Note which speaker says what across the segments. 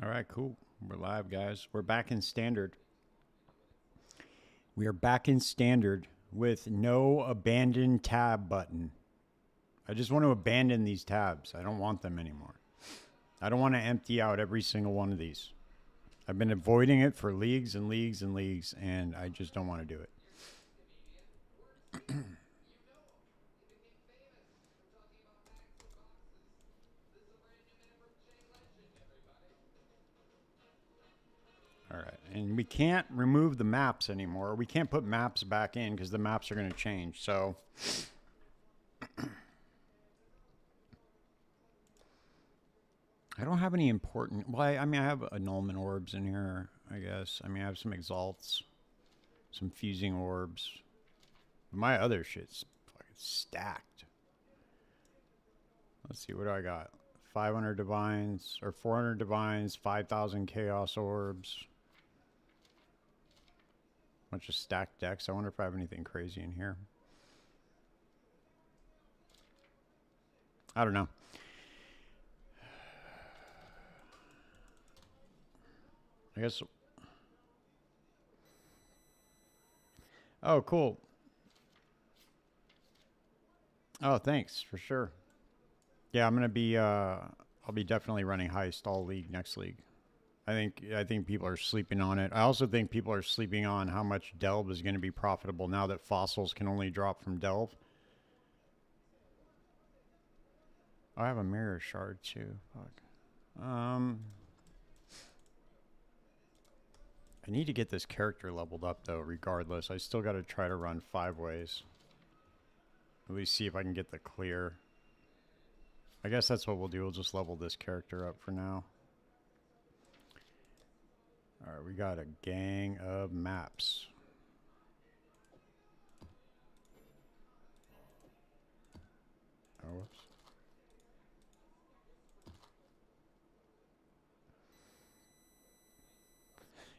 Speaker 1: right, cool. We're live, guys. We're back in standard. We are back in standard with no abandon tab button. I just want to abandon these tabs. I don't want them anymore. I don't want to empty out every single one of these. I've been avoiding it for leagues and leagues and leagues, and I just don't want to do it. All right, and we can't remove the maps anymore. We can't put maps back in because the maps are going to change. So I don't have any important... Well, I mean, I have annulment orbs in here, I guess. I mean, I have some exalts, some fusing orbs. My other shit's fucking stacked. Let's see, what do I got? 500 divines, or 400 divines, 5,000 chaos orbs. Bunch of stacked decks. I wonder if I have anything crazy in here. I don't know. I guess. Oh, cool. Oh, thanks for sure. Yeah, I'm gonna be. I'll be definitely running heist all league next league. I think people are sleeping on it. I also think people are sleeping on how much Delve is going to be profitable now that fossils can only drop from Delve. I have a mirror shard too. Fuck. I need to get this character leveled up though, regardless. I still got to try to run 5 ways. At least see if I can get the clear. I guess that's what we'll do. We'll just level this character up for now. All right, we got a gang of maps. Oh, whoops.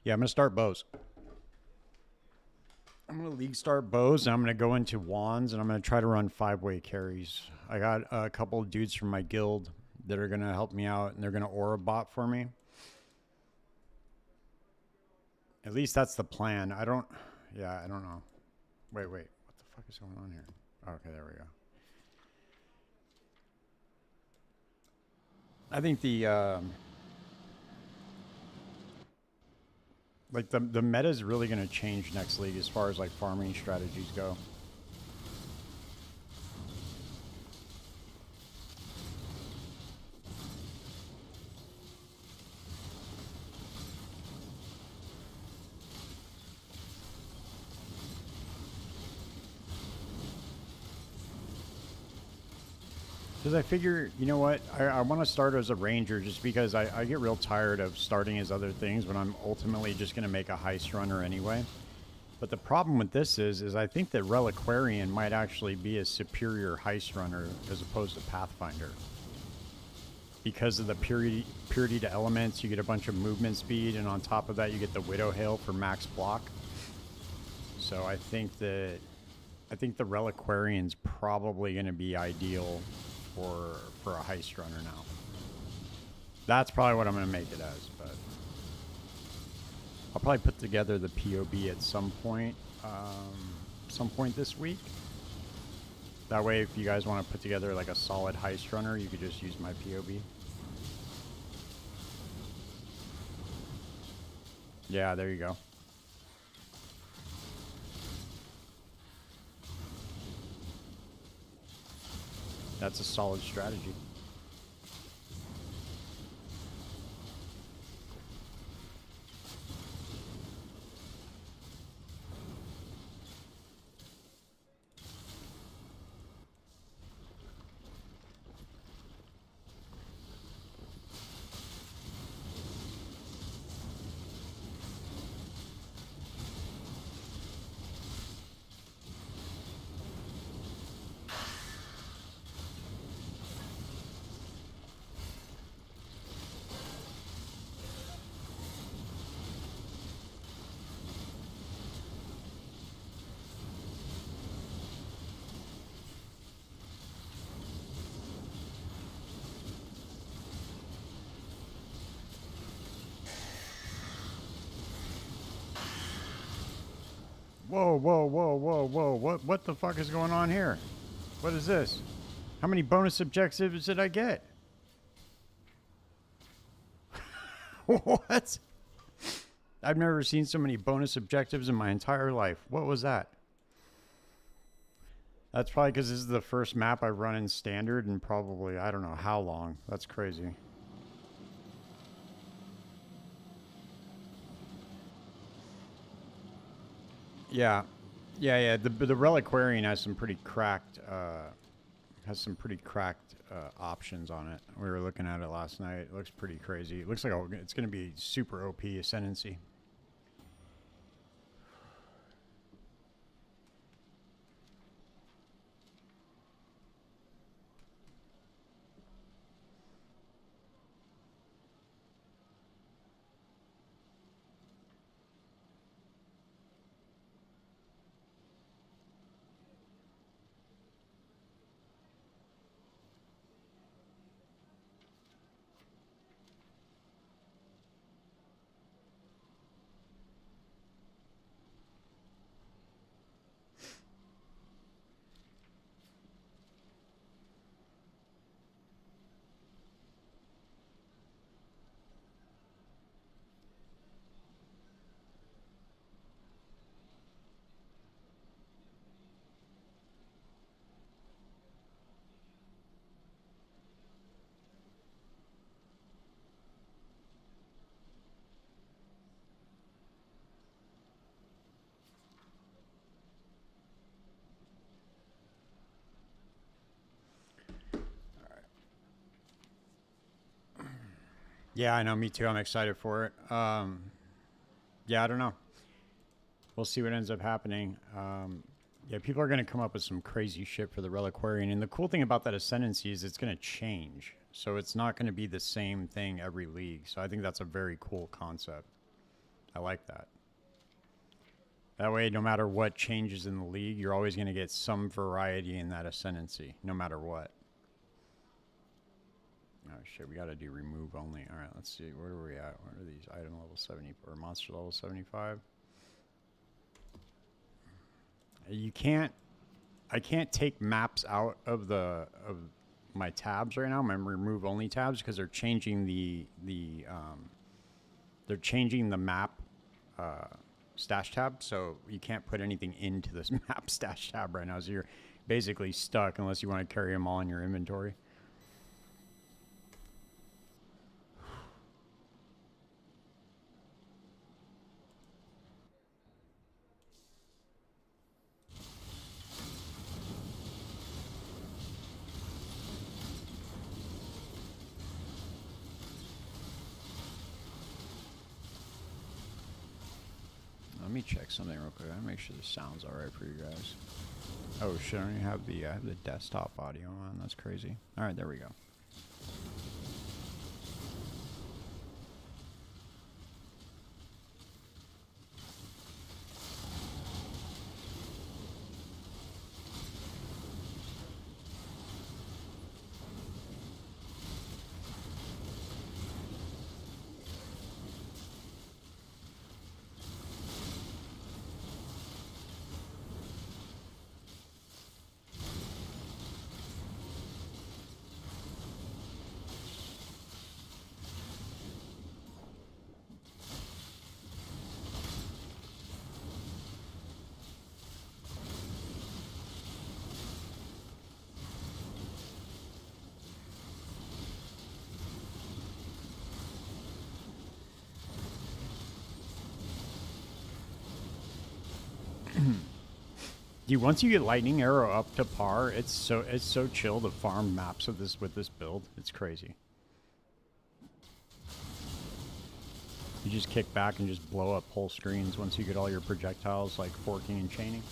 Speaker 1: Yeah, I'm going to start bows. I'm going to league start bows, and I'm going to go into wands, and I'm going to try to run 5-way carries. I got a couple of dudes from my guild that are going to help me out, and they're going to aura bot for me. At least that's the plan. I don't know. Wait. What the fuck is going on here? Okay, there we go. I think the like the meta is really going to change next league as far as like farming strategies go. Because I figure, you know what, I want to start as a ranger just because I get real tired of starting as other things when I'm ultimately just going to make a heist runner anyway. But the problem with this is I think that Reliquarian might actually be a superior heist runner as opposed to Pathfinder. Because of the purity to elements, you get a bunch of movement speed, and on top of that you get the Widow Hail for max block. So I think the Reliquarian's probably going to be ideal for a heist runner now. That's probably what I'm going to make it as, but I'll probably put together the POB at some point this week. That way, if you guys want to put together like a solid heist runner, you could just use my POB. Yeah, there you go. That's a solid strategy. Whoa, whoa, whoa, whoa, whoa. What the fuck is going on here? What is this? How many bonus objectives did I get? What? I've never seen so many bonus objectives in my entire life. What was that? That's probably because this is the first map I've run in standard in probably, I don't know how long. That's crazy. Yeah. Yeah. The Reliquarian has some pretty cracked, options on it. We were looking at it last night. It looks pretty crazy. It looks like it's going to be super OP Ascendancy. Yeah, I know. Me too. I'm excited for it. Yeah, I don't know. We'll see what ends up happening. Yeah, people are going to come up with some crazy shit for the Reliquarian. And the cool thing about that Ascendancy is it's going to change. So it's not going to be the same thing every league. So I think that's a very cool concept. I like that. That way, no matter what changes in the league, you're always going to get some variety in that Ascendancy, no matter what. Oh shit, we gotta do remove only. Alright, let's see. Where are we at? What are these? Item level 70 or monster level 75? You can't I can't take maps out of my tabs right now, my remove only tabs, because they're changing they're changing the map stash tab, so you can't put anything into this map stash tab right now. So you're basically stuck unless you want to carry them all in your inventory. Let me check something real quick. I want to make sure the sound's alright for you guys. Oh shit, I don't even have I have the desktop audio on. That's crazy. Alright, there we go. Dude, once you get Lightning Arrow up to par, it's so chill to farm maps with this build. It's crazy. You just kick back and just blow up whole screens once you get all your projectiles like forking and chaining.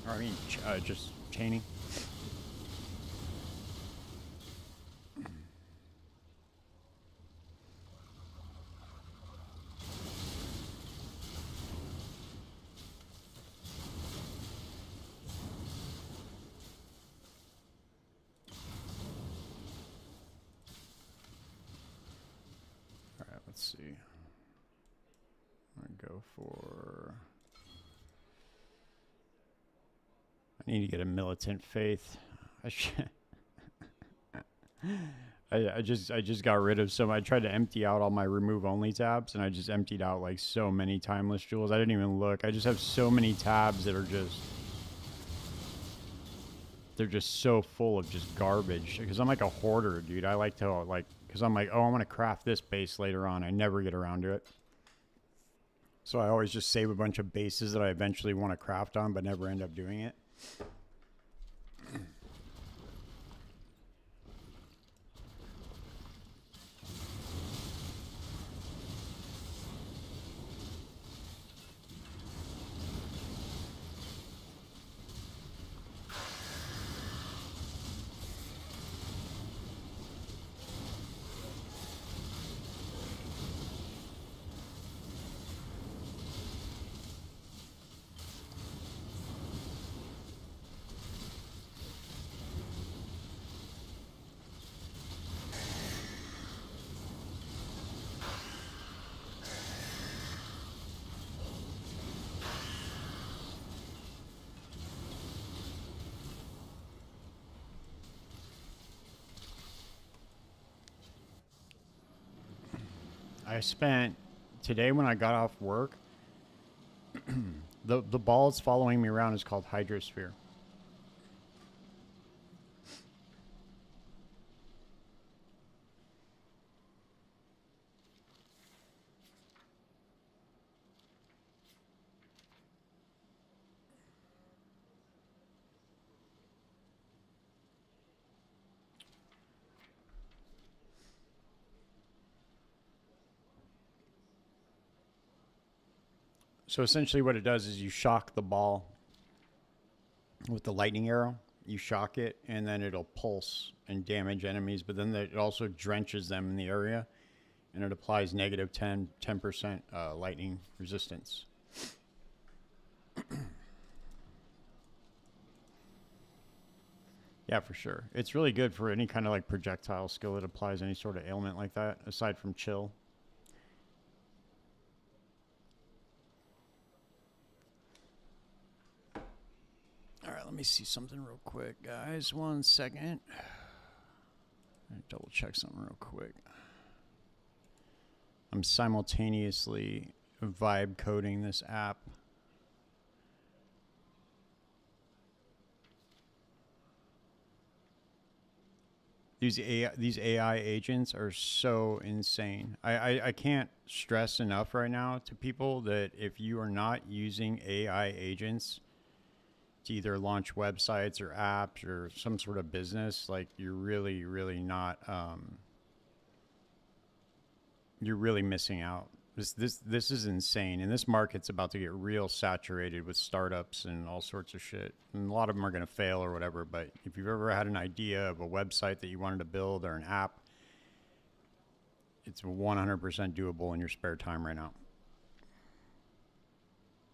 Speaker 1: Or I mean, just chaining. Let's see. go for... I need to get a militant faith. I should... I just got rid of some. I tried to empty out all my remove only tabs, and I just emptied out like so many timeless jewels. I didn't even look. I just have so many tabs that are just... They're just so full of just garbage. Because I'm like a hoarder, dude. I like to like... Because I'm like, oh, I want to craft this base later on. I never get around to it. So I always just save a bunch of bases that I eventually want to craft on, but never end up doing it. I spent today when I got off work, the ball that's following me around is called Hydrosphere. So essentially what it does is you shock the ball with the lightning arrow. You shock it, and then it'll pulse and damage enemies, but then it also drenches them in the area, and it applies negative 10% lightning resistance. Yeah, for sure. It's really good for any kind of like projectile skill that applies any sort of ailment like that, aside from chill. Alright, let me see something real quick, guys. 1 second. Double check something real quick. I'm simultaneously vibe coding this app. These AI agents are so insane. I can't stress enough right now to people that if you are not using AI agents to either launch websites or apps or some sort of business, like you're really, really not, you're really missing out. This is insane. And this market's about to get real saturated with startups and all sorts of shit. And a lot of them are going to fail or whatever. But if you've ever had an idea of a website that you wanted to build or an app, it's 100% doable in your spare time right now.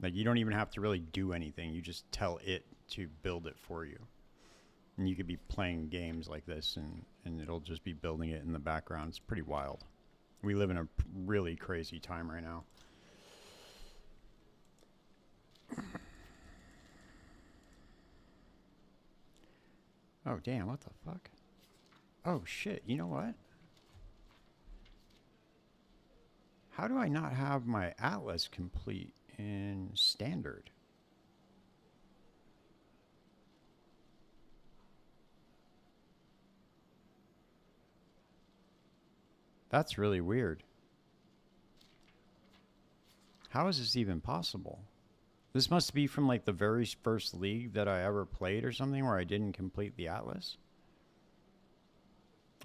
Speaker 1: Like, you don't even have to really do anything. You just tell it to build it for you. And you could be playing games like this, and it'll just be building it in the background. It's pretty wild. We live in a really crazy time right now. Oh, damn, what the fuck? Oh, shit, you know what? How do I not have my atlas complete in standard? That's really weird. How is this even possible? This must be from like the very first league that I ever played or something where I didn't complete the atlas.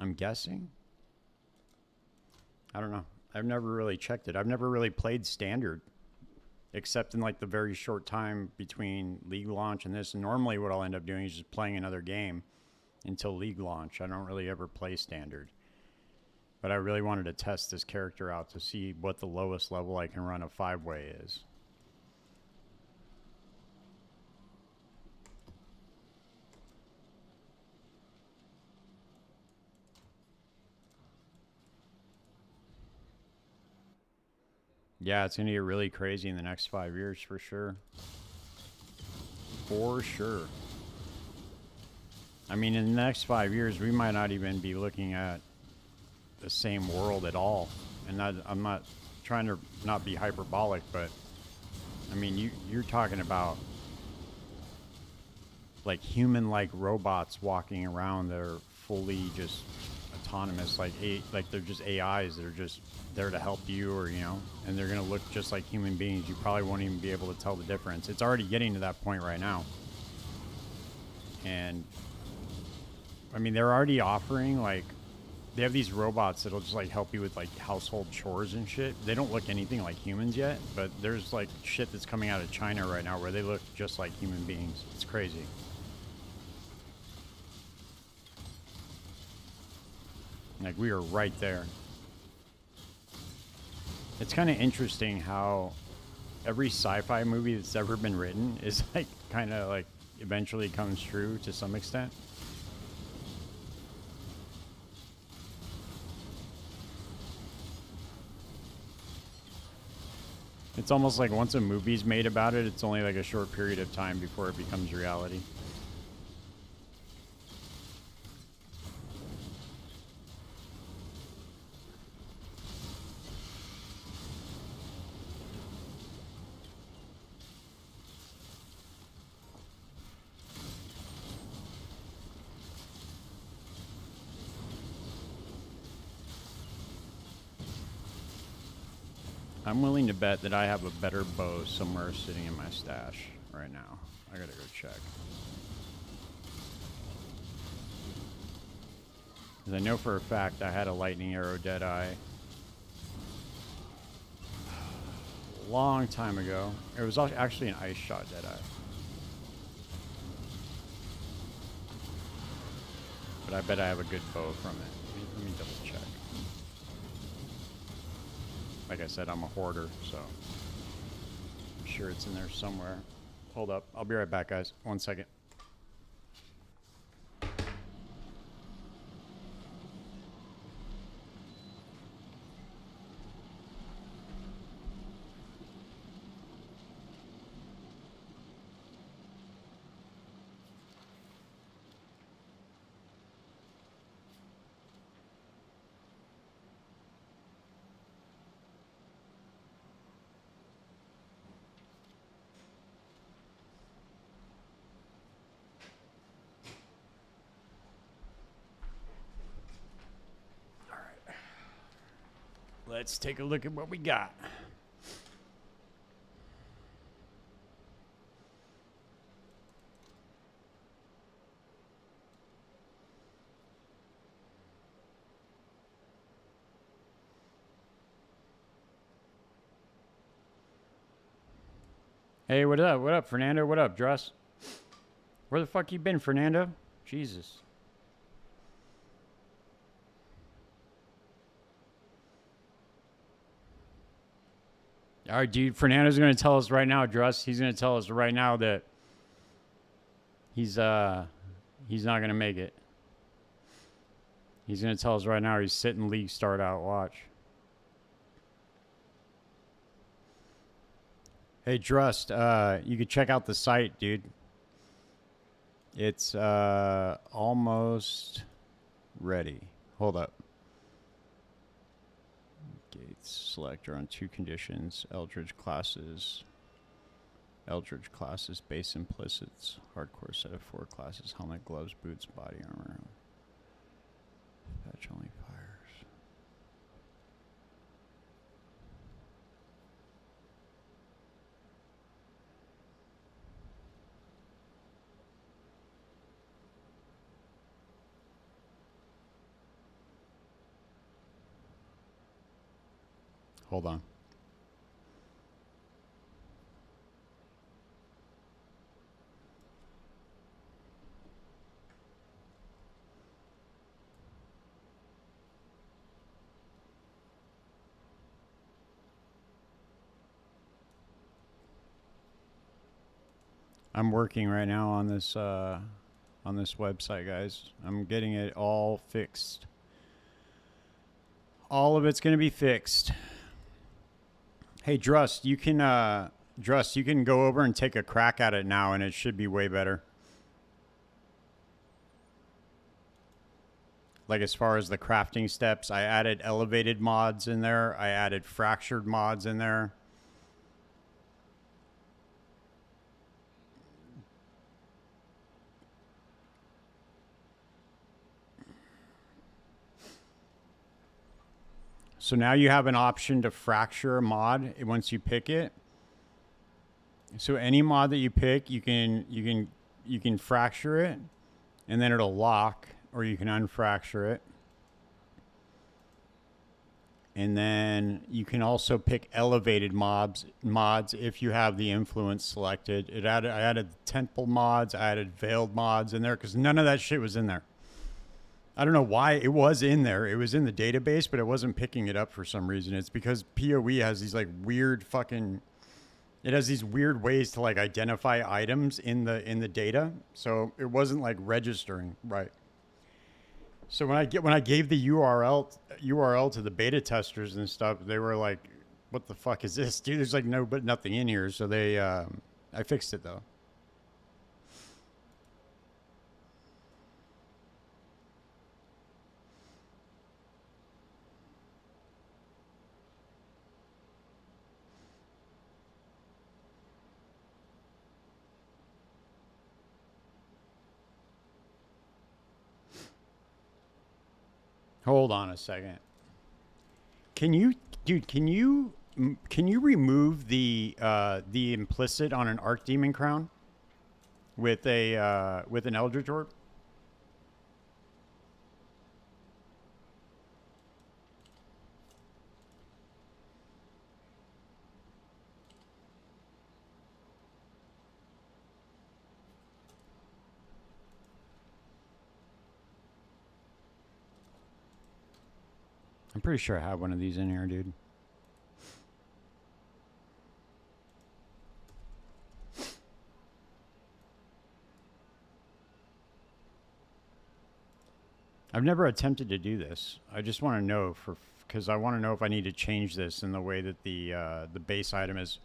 Speaker 1: I'm guessing. I don't know. I've never really checked it. I've never really played standard except in like the very short time between league launch and this. And normally what I'll end up doing is just playing another game until league launch. I don't really ever play standard. But I really wanted to test this character out to see what the lowest level I can run a 5-way is. Yeah, it's going to get really crazy in the next 5 years for sure. For sure. I mean, in the next 5 years, we might not even be looking at the same world at all. And I'm not trying to not be hyperbolic, but I mean, you're talking about like human-like robots walking around that are fully just autonomous, like they're just AIs. They're just there to help you, or and they're gonna look just like human beings. You probably won't even be able to tell the difference. It's already getting to that point right now. And I mean, they're already offering like they have these robots that'll just like help you with like household chores and shit. They don't look anything like humans yet, but there's like shit that's coming out of China right now where they look just like human beings. It's crazy. Like, we are right there. It's kind of interesting how every sci-fi movie that's ever been written is like kind of like eventually comes true to some extent. It's almost like once a movie's made about it, it's only like a short period of time before it becomes reality. I'm willing to bet that I have a better bow somewhere sitting in my stash right now. I gotta go check. Because I know for a fact I had a lightning arrow Deadeye a long time ago. It was actually an ice shot Deadeye. But I bet I have a good bow from it. Let me double check. Like I said, I'm a hoarder, so I'm sure it's in there somewhere. Hold up. I'll be right back, guys. 1 second. Let's take a look at what we got. Hey, what up? What up, Fernando? What up, Dress? Where the fuck you been, Fernando? Jesus. All right, dude. Fernando's going to tell us right now, Druss. He's going to tell us right now that he's not going to make it. He's going to tell us right now he's sitting league start out. Watch. Hey, Drust, you can check out the site, dude. It's almost ready. Hold up. Gates selector on 2 conditions. Eldritch classes, base implicits. Hardcore set of 4 classes. Helmet, gloves, boots, body armor. Patch only fires. Hold on. I'm working right now on this website, guys. I'm getting it all fixed. All of it's going to be fixed. Hey, Drust, you can go over and take a crack at it now, and it should be way better. Like as far as the crafting steps, I added elevated mods in there. I added fractured mods in there. So now you have an option to fracture a mod once you pick it. So any mod that you pick, you can fracture it, and then it'll lock, or you can unfracture it. And then you can also pick elevated mods if you have the influence selected. I added temple mods, I added veiled mods in there because none of that shit was in there. I don't know why it was in there. It was in the database, but it wasn't picking it up for some reason. It's because PoE has these like weird fucking. It has these weird ways to like identify items in the data, so it wasn't like registering right. So when I gave the URL to the beta testers and stuff, they were like, "What the fuck is this, dude? There's like nothing in here." So I fixed it though. Hold on a second. Can you, dude? Can you remove the implicit on an Archdemon crown with an Eldritch Orb? I'm pretty sure I have one of these in here, dude. I've never attempted to do this. I just want to know because I want to know if I need to change this in the way that the base item is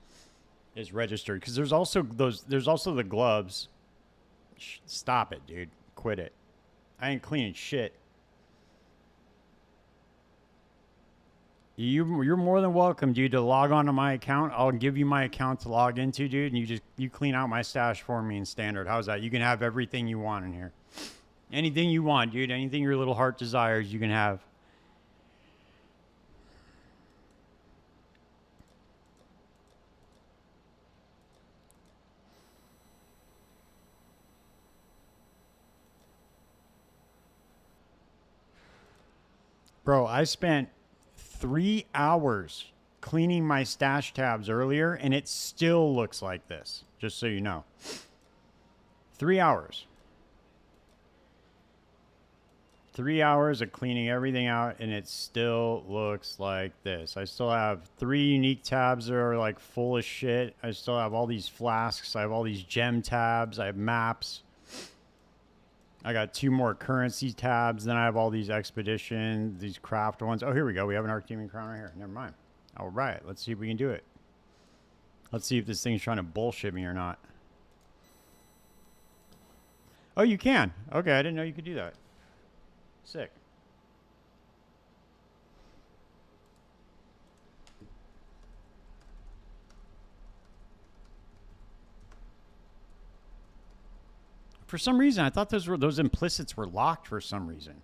Speaker 1: registered. Because there's also the gloves. Stop it, dude. Quit it. I ain't cleaning shit. You're more than welcome, dude, to log on to my account. I'll give you my account to log into, dude, and you clean out my stash for me in standard. How's that? You can have everything you want in here. Anything you want, dude. Anything your little heart desires, you can have. Bro, I spent 3 hours cleaning my stash tabs earlier, and it still looks like this, just so you know. 3 hours. 3 hours of cleaning everything out, and it still looks like this. I still have 3 unique tabs that are like full of shit. I still have all these flasks. I have all these gem tabs. I have maps. I got 2 more currency tabs. Then I have all these expedition, these craft ones. Oh, here we go. We have an Archdemon crown right here. Never mind. All right. Let's see if we can do it. Let's see if this thing's trying to bullshit me or not. Oh, you can. Okay, I didn't know you could do that. Sick. For some reason, I thought those implicits were locked for some reason.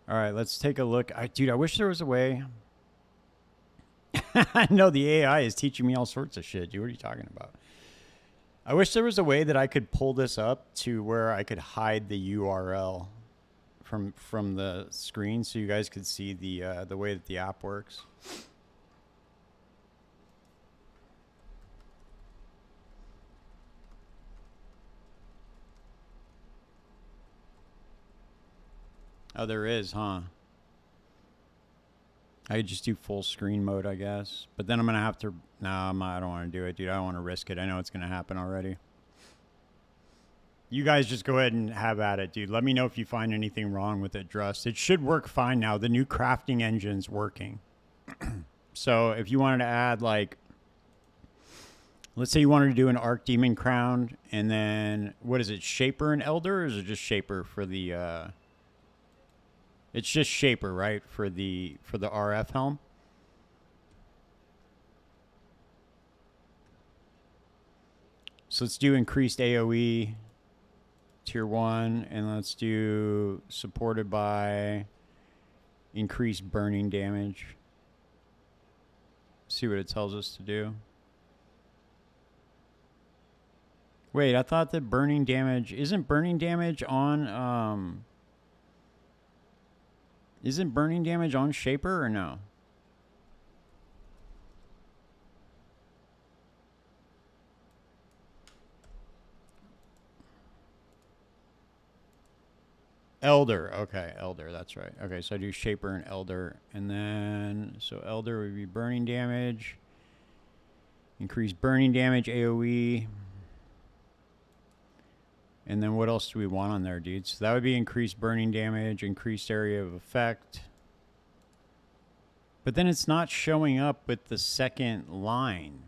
Speaker 1: All right, let's take a look. Dude, I wish there was a way. I know the AI is teaching me all sorts of shit, dude. What are you talking about? I wish there was a way that I could pull this up to where I could hide the URL from the screen so you guys could see the way that the app works. Oh, there is, huh? I could just do full screen mode, I guess. But then I'm going to have to... Nah, I don't want to do it, dude. I don't want to risk it. I know it's going to happen already. You guys just go ahead and have at it, dude. Let me know if you find anything wrong with it, Drust. It should work fine now. The new crafting engine's working. So if you wanted to add, like... Let's say you wanted to do an Arc Demon Crown, and then... What is it? Shaper and Elder, or is it just Shaper for the... It's just Shaper, right? For the RF helm. So let's do increased AoE tier 1, and let's do supported by increased burning damage. See what it tells us to do. Wait, I thought that burning damage... Isn't burning damage on... Isn't burning damage on Shaper or no? Elder. Okay, Elder. That's right. Okay, so I do Shaper and Elder. And then... So Elder would be burning damage. Increase burning damage, AoE. And then what else do we want on there, dude? So that would be increased burning damage, increased area of effect. But then it's not showing up with the second line.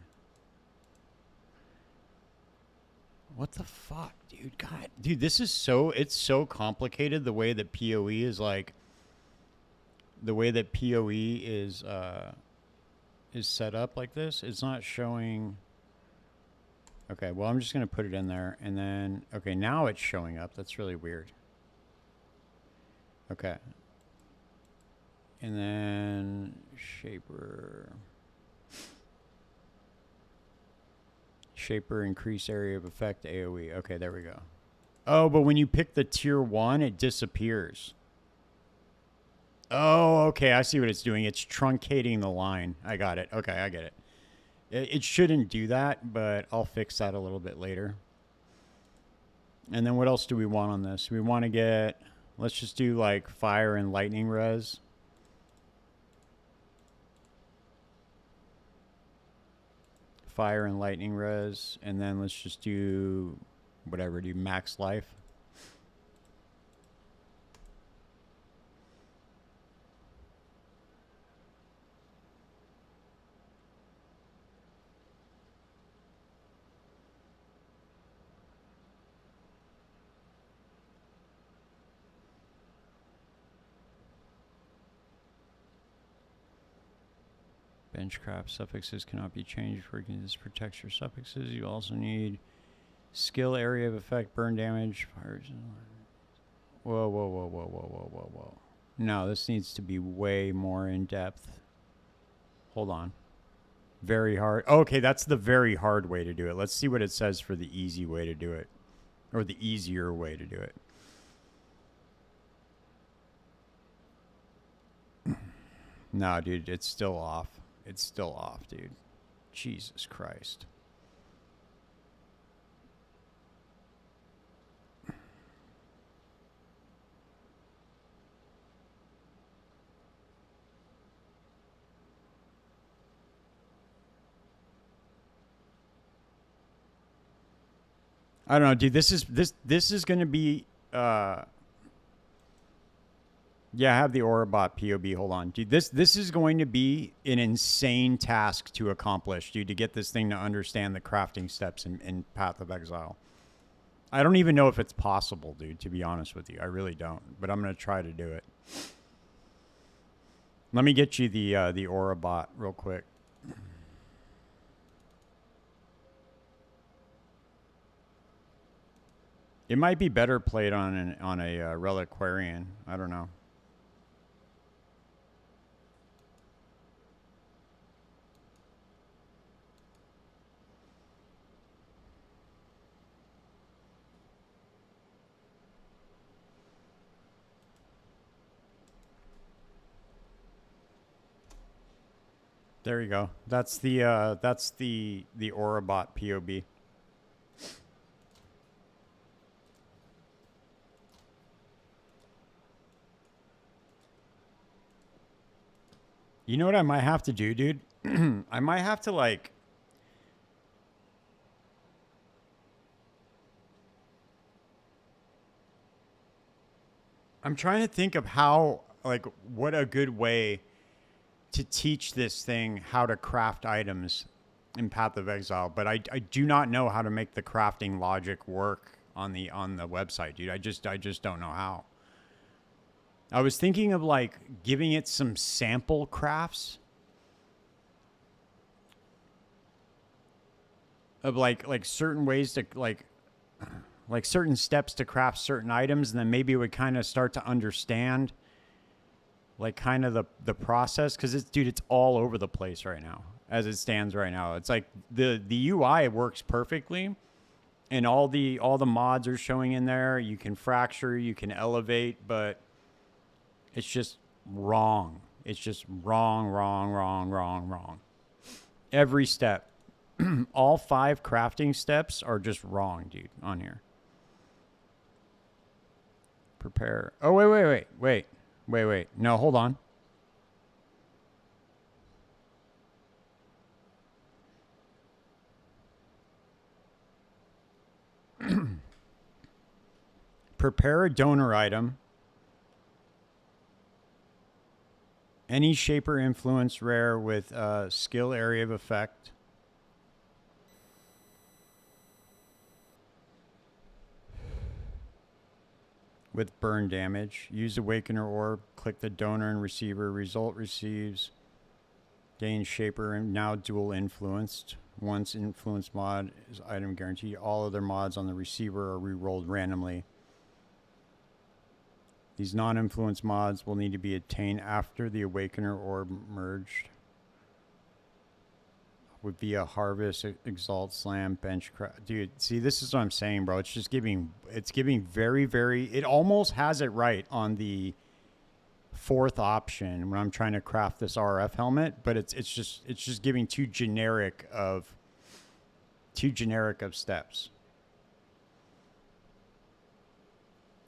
Speaker 1: What the fuck, dude? God, dude, this is so... It's so complicated the way that PoE is like... The way that PoE is set up like this. It's not showing... Okay, well, I'm just going to put it in there. And then, okay, now it's showing up. That's really weird. Okay. And then Shaper. Shaper, increase area of effect, AoE. Okay, there we go. Oh, but when you pick the tier 1, it disappears. Oh, okay, I see what it's doing. It's truncating the line. I got it. Okay, I get it. It shouldn't do that, but I'll fix that a little bit later. And then what else do we want on this? We want to get... Let's just do like fire and lightning res. Fire and lightning res. And then let's just do... Whatever, do max life. Benchcraft suffixes cannot be changed for this protects your suffixes. You also need skill, area of effect, burn damage. Fires. Whoa, whoa, whoa, whoa, whoa, whoa, whoa, whoa. No, this needs to be way more in depth. Hold on. Very hard. Okay, that's the very hard way to do it. Let's see what it says for the easy way to do it. Or the easier way to do it. No, dude, it's still off. It's still off, dude. Jesus Christ. I don't know, dude. This is going to be yeah, I have the Aurabot POB. Hold on. Dude, this is going to be an insane task to accomplish, dude, to get this thing to understand the crafting steps in Path of Exile. I don't even know if it's possible, dude, to be honest with you. I really don't. But I'm going to try to do it. Let me get you the Aurabot real quick. It might be better played on a Reliquarian. I don't know. There you go. That's the Aurabot POB. You know what I might have to do, dude? I might have to like I'm trying to think of how like what a good way to teach this thing how to craft items in Path of Exile, but I do not know how to make the crafting logic work on the website, dude. I just don't know how. I was thinking of like giving it some sample crafts of like certain ways to like certain steps to craft certain items, and then maybe it would kind of start to understand like kind of the process, because it's, dude, it's all over the place right now as it stands right now. It's like the UI works perfectly, and all the mods are showing in there. You can fracture, you can elevate, but it's just wrong. It's just wrong, wrong, wrong, wrong, wrong. Every step. All 5 crafting steps are just wrong, dude, on here. Prepare. Oh, wait. No, hold on. Prepare a donor item. Any shaper influence rare with skill area of effect. With burn damage. Use Awakener Orb. Click the donor and receiver. Result receives. Gain shaper and now dual influenced. Once influence mod is item guaranteed. All other mods on the receiver are re-rolled randomly. These non-influence mods will need to be attained after the Awakener Orb merged. Would be a Harvest, Exalt, Slam, Bench Craft. Dude, see, this is what I'm saying, bro. It's just giving very, very, it almost has it right on the 4th option when I'm trying to craft this RF helmet, but it's just giving too generic of steps.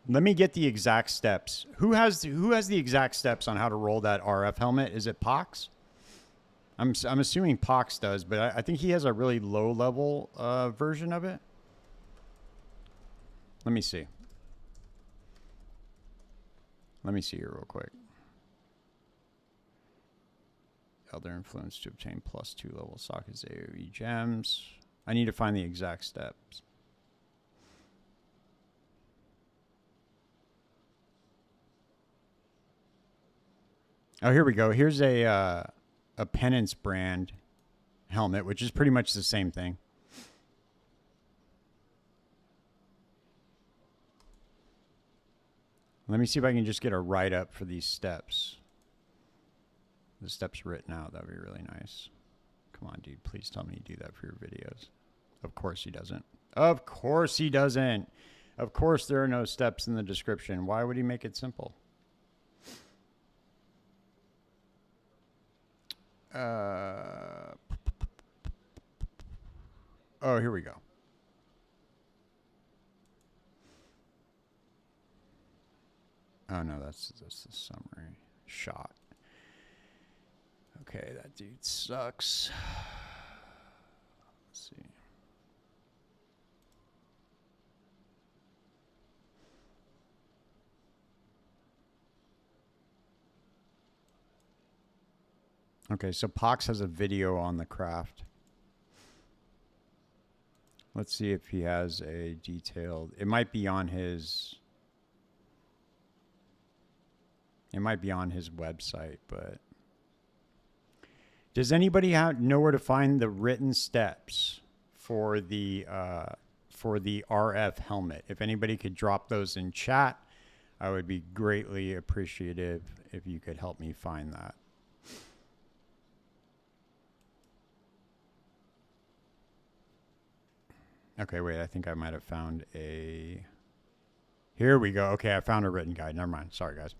Speaker 1: Let me get the exact steps. Who has the exact steps on how to roll that RF helmet? Is it Pox? I'm assuming Pox does, but I think he has a really low level version of it. Let me see. Let me see here real quick. Elder Influence to obtain +2 level sockets AoE gems. I need to find the exact steps. Oh, here we go. Here's a Penance brand helmet, which is pretty much the same thing. Let me see if I can just get a write-up for these steps. The steps written out. That would be really nice. Come on, dude. Please tell me you do that for your videos. Of course he doesn't. Of course he doesn't. Of course there are no steps in the description. Why would he make it simple? Oh, here we go. Oh, no, that's the summary shot. Okay, that dude sucks. Let's see. Okay, so Pox has a video on the craft. Let's see if he has a detailed... It might be on his... It might be on his website, but... Does anybody know where to find the written steps for the RF helmet? If anybody could drop those in chat, I would be greatly appreciative if you could help me find that. Okay, wait, I think I might have found a... Here we go. Okay, I found a written guide. Never mind. Sorry, guys.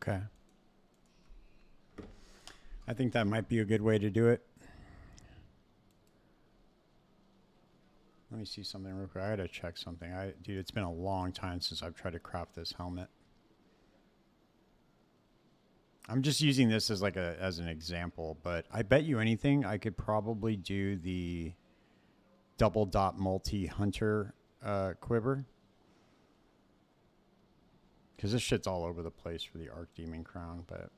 Speaker 1: Okay. I think that might be a good way to do it. Let me see something real quick. I gotta check something. Dude, it's been a long time since I've tried to craft this helmet. I'm just using this as like as an example, but I bet you anything I could probably do the double dot multi hunter quiver. Because this shit's all over the place for the Arc Demon Crown, but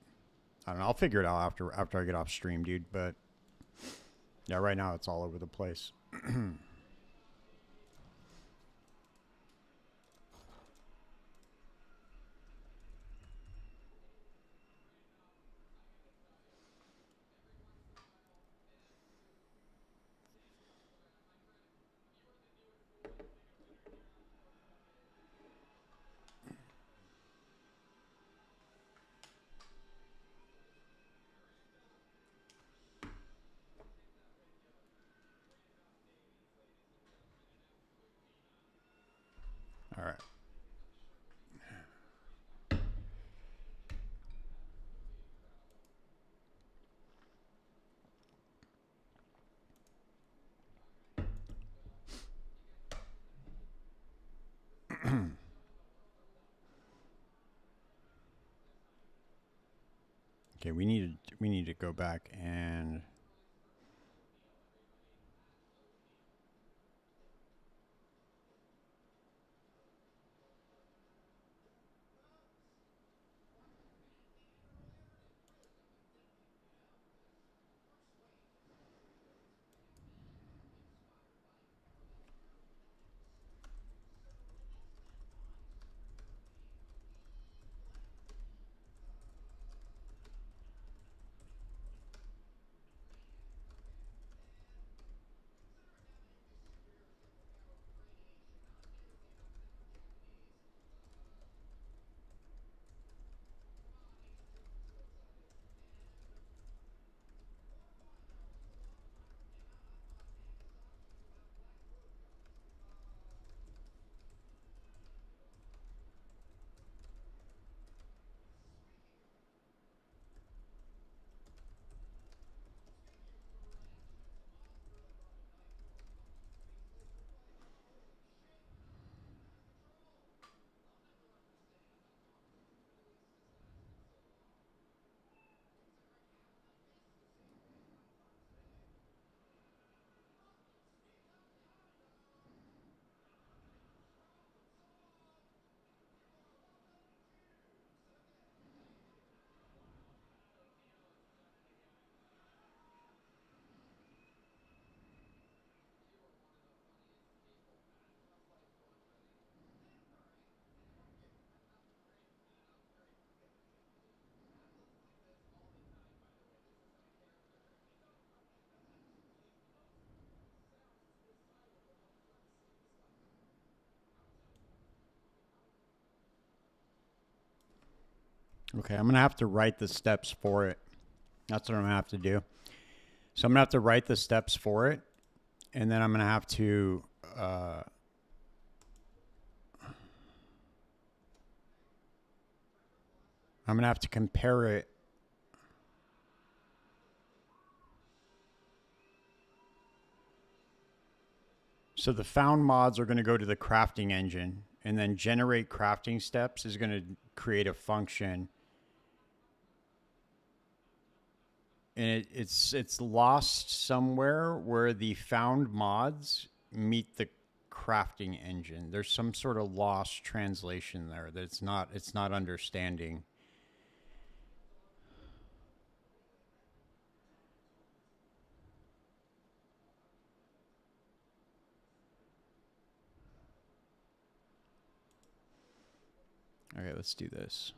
Speaker 1: I don't know. I'll figure it out after I get off stream, dude. But yeah, right now it's all over the place. All right. Okay, we need to go back and okay, I'm gonna have to write the steps for it. That's what I'm gonna have to do. So I'm gonna have to write the steps for it, and then I'm gonna have to compare it. So the found mods are going to go to the crafting engine, and then generate crafting steps is going to create a function, and it's lost somewhere where the found mods meet the crafting engine. There's some sort of lost translation there that it's not understanding. Okay, let's do this.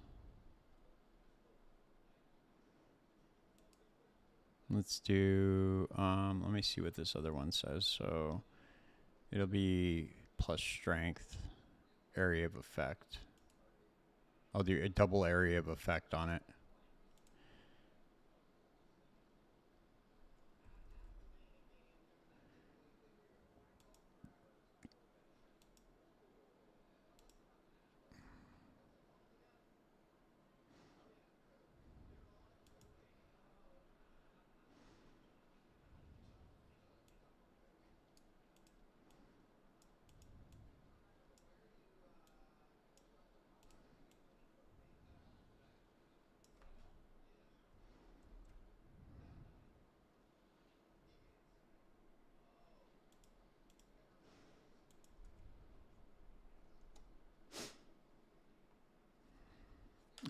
Speaker 1: Let's do, let me see what this other one says. So it'll be plus strength, area of effect. I'll do a double area of effect on it.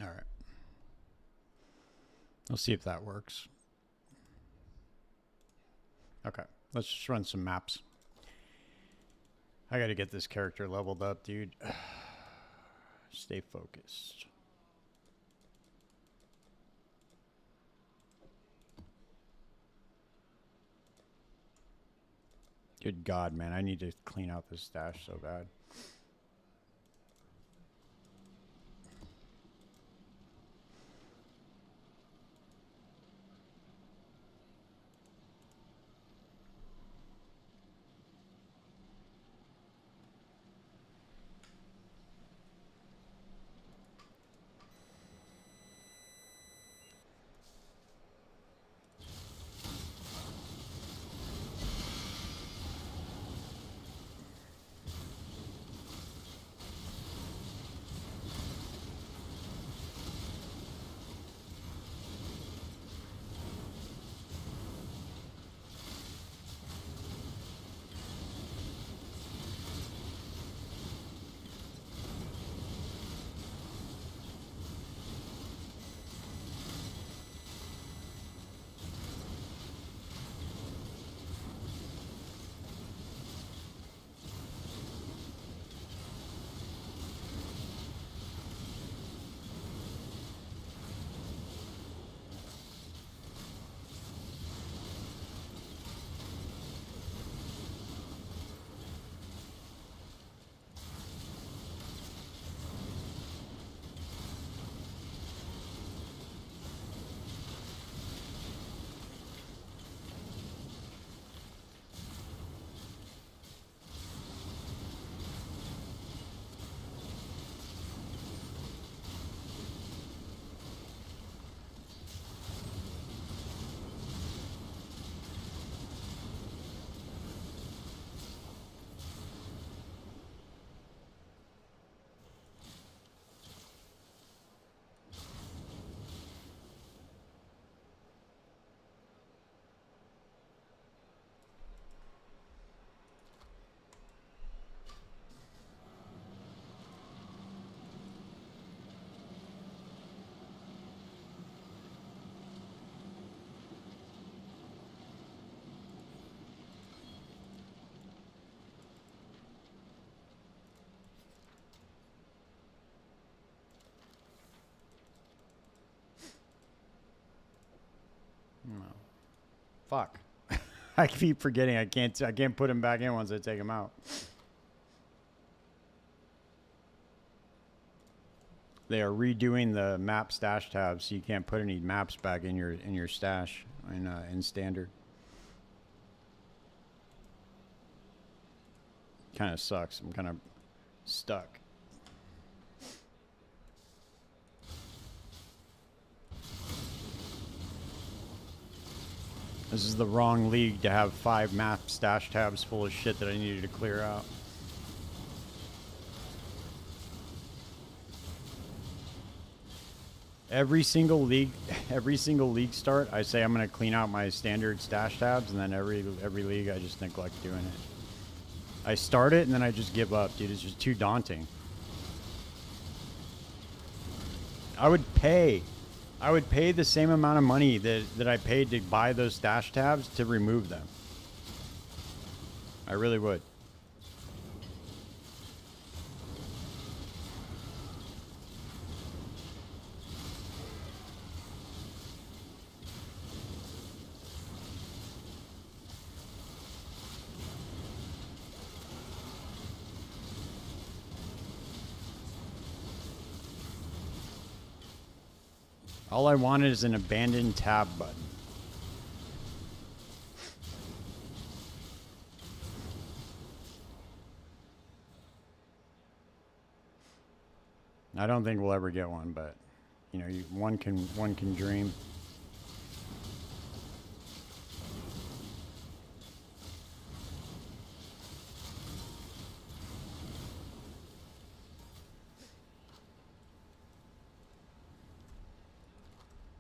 Speaker 1: All right. We'll see if that works. Okay. Let's just run some maps. I gotta get this character leveled up, dude. Stay focused. Good God, man. I need to clean out this stash so bad. No. Fuck. I keep forgetting I can't put him back in once I take him out. They are redoing the map stash tabs, so you can't put any maps back in your stash in standard. Kind of sucks. I'm kind of stuck. This is the wrong league to have 5 map stash tabs full of shit that I needed to clear out. Every single league start, I say I'm gonna clean out my standard stash tabs, and then every league I just neglect doing it. I start it and then I just give up, dude. It's just too daunting. I would pay the same amount of money that I paid to buy those stash tabs to remove them. I really would. All I wanted is an abandoned tab button. I don't think we'll ever get one, but you know, one can dream.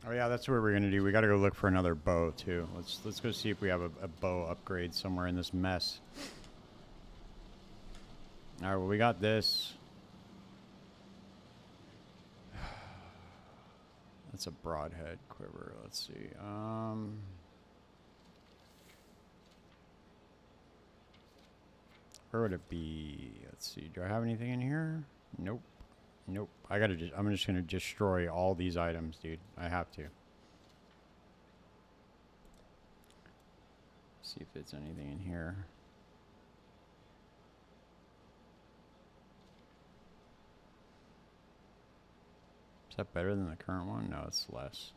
Speaker 1: Oh yeah, that's what we're gonna do. We gotta go look for another bow too. Let's go see if we have a bow upgrade somewhere in this mess. All right, well we got this. That's a broadhead quiver. Let's see. Where would it be? Let's see. Do I have anything in here? Nope. Nope. I'm just gonna destroy all these items, dude. I have to. See if there's anything in here. Is that better than the current one? No, it's less.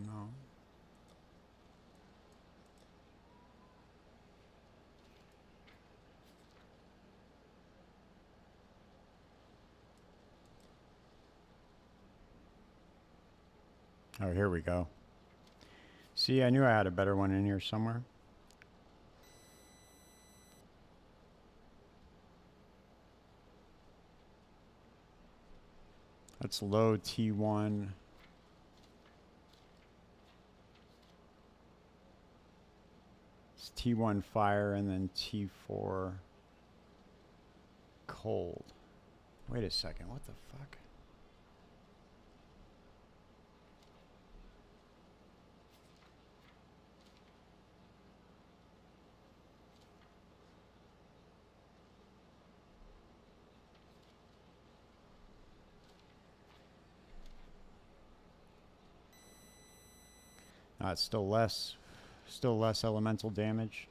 Speaker 1: No. Oh, here we go. See, I knew I had a better one in here somewhere. That's low T1. It's T1 fire and then T4 cold. Wait a second, what the fuck? It's still less elemental damage.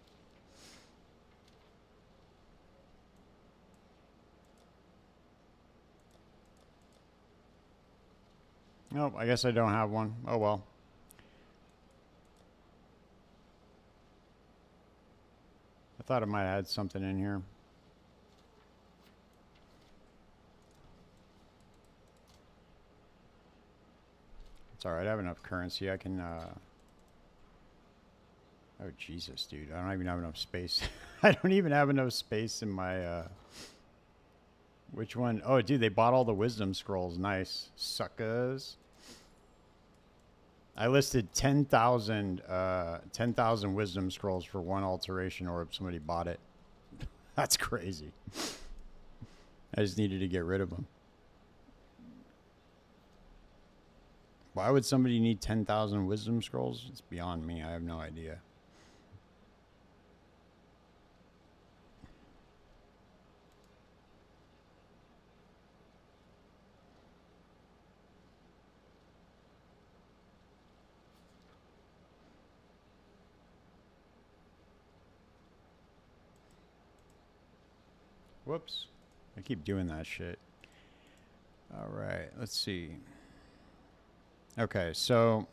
Speaker 1: Nope, I guess I don't have one. Oh well. I thought I might have had something in here. It's alright, I have enough currency. I can, Oh, Jesus, dude. I don't even have enough space. I don't even have enough space in my, Which one? Oh, dude, they bought all the wisdom scrolls. Nice. Suckers. I listed 10,000 wisdom scrolls for one alteration orb. Somebody bought it. That's crazy. I just needed to get rid of them. Why would somebody need 10,000 wisdom scrolls? It's beyond me. I have no idea. Whoops. I keep doing that shit. All right, let's see. Okay, so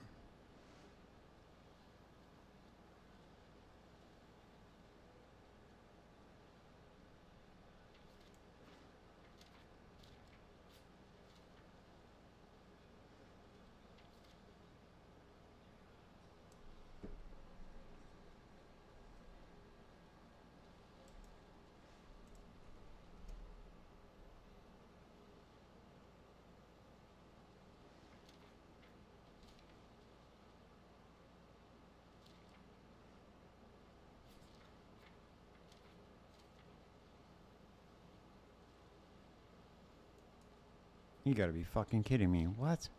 Speaker 1: you gotta be fucking kidding me. What?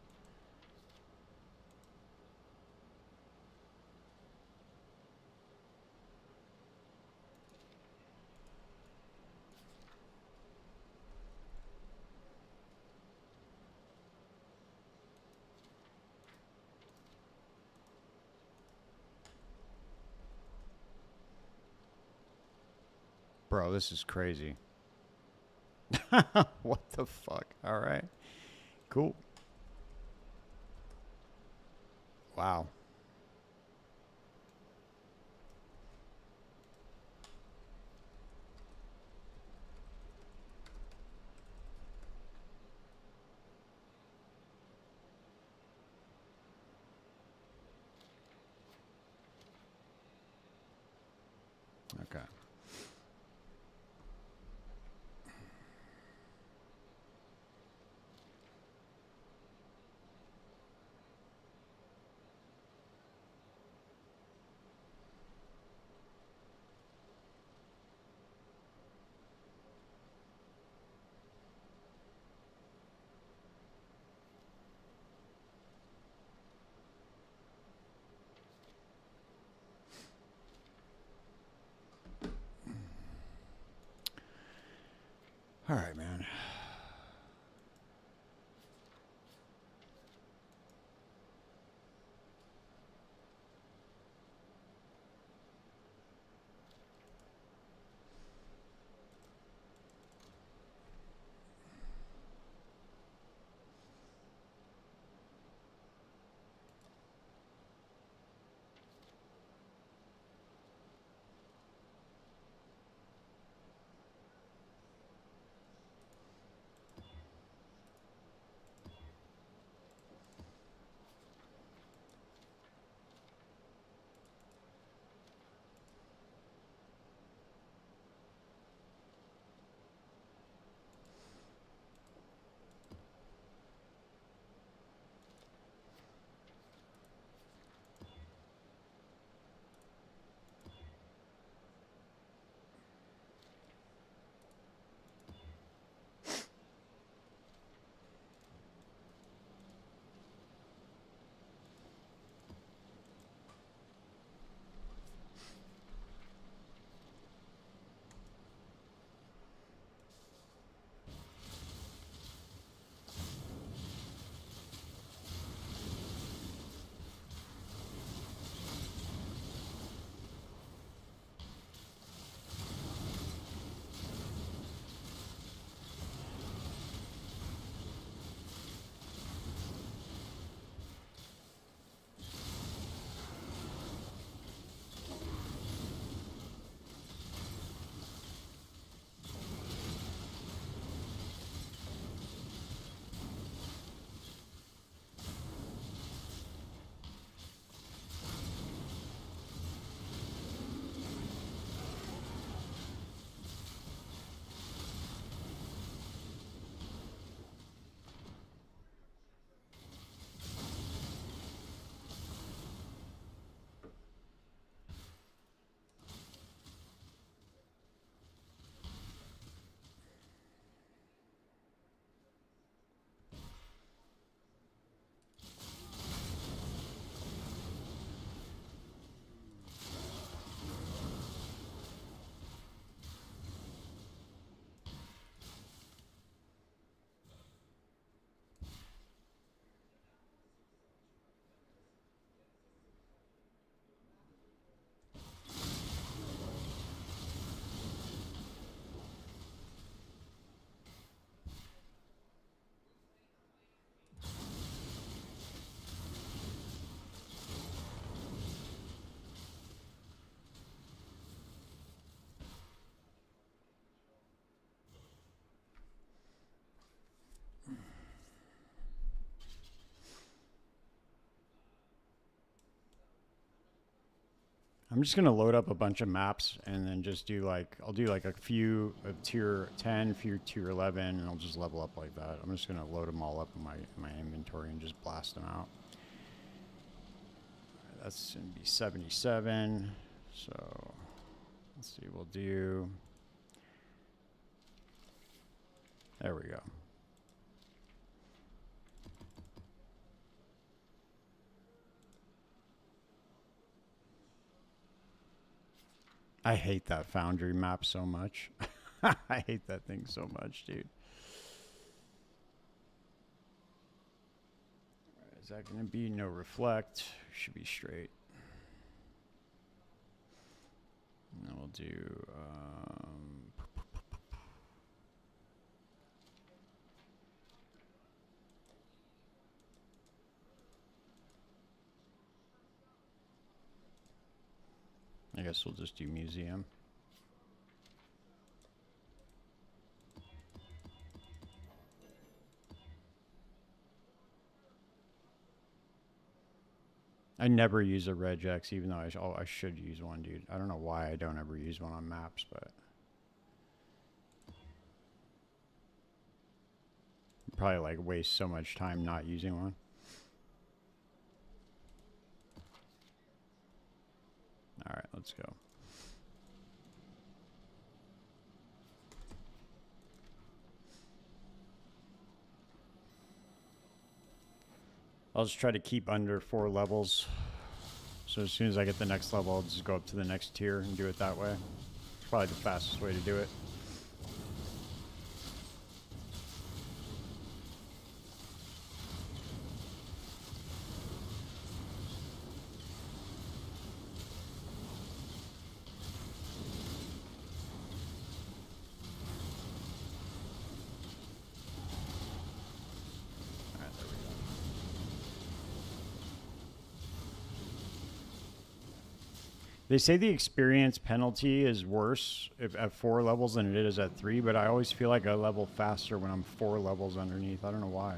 Speaker 1: Bro, this is crazy. What the fuck? All right. Cool. Wow. Okay. All right, man. I'm just gonna load up a bunch of maps and then just do like I'll do like a few of tier 10, few tier 11, and I'll just level up like that. I'm just gonna load them all up in my inventory and just blast them out. That's gonna be 77. So let's see, we'll do. There we go. I hate that Foundry map so much. I hate that thing so much, dude. Is that going to be no reflect? Should be straight. And then we'll do. I guess we'll just do museum. I never use a regex, even though I should use one, dude. I don't know why I don't ever use one on maps, but probably like waste so much time not using one. All right, let's go. I'll just try to keep under 4 levels. So as soon as I get the next level, I'll just go up to the next tier and do it that way. It's probably the fastest way to do it. They say the experience penalty is worse at 4 levels than it is at 3, but I always feel like I level faster when I'm 4 levels underneath. I don't know why.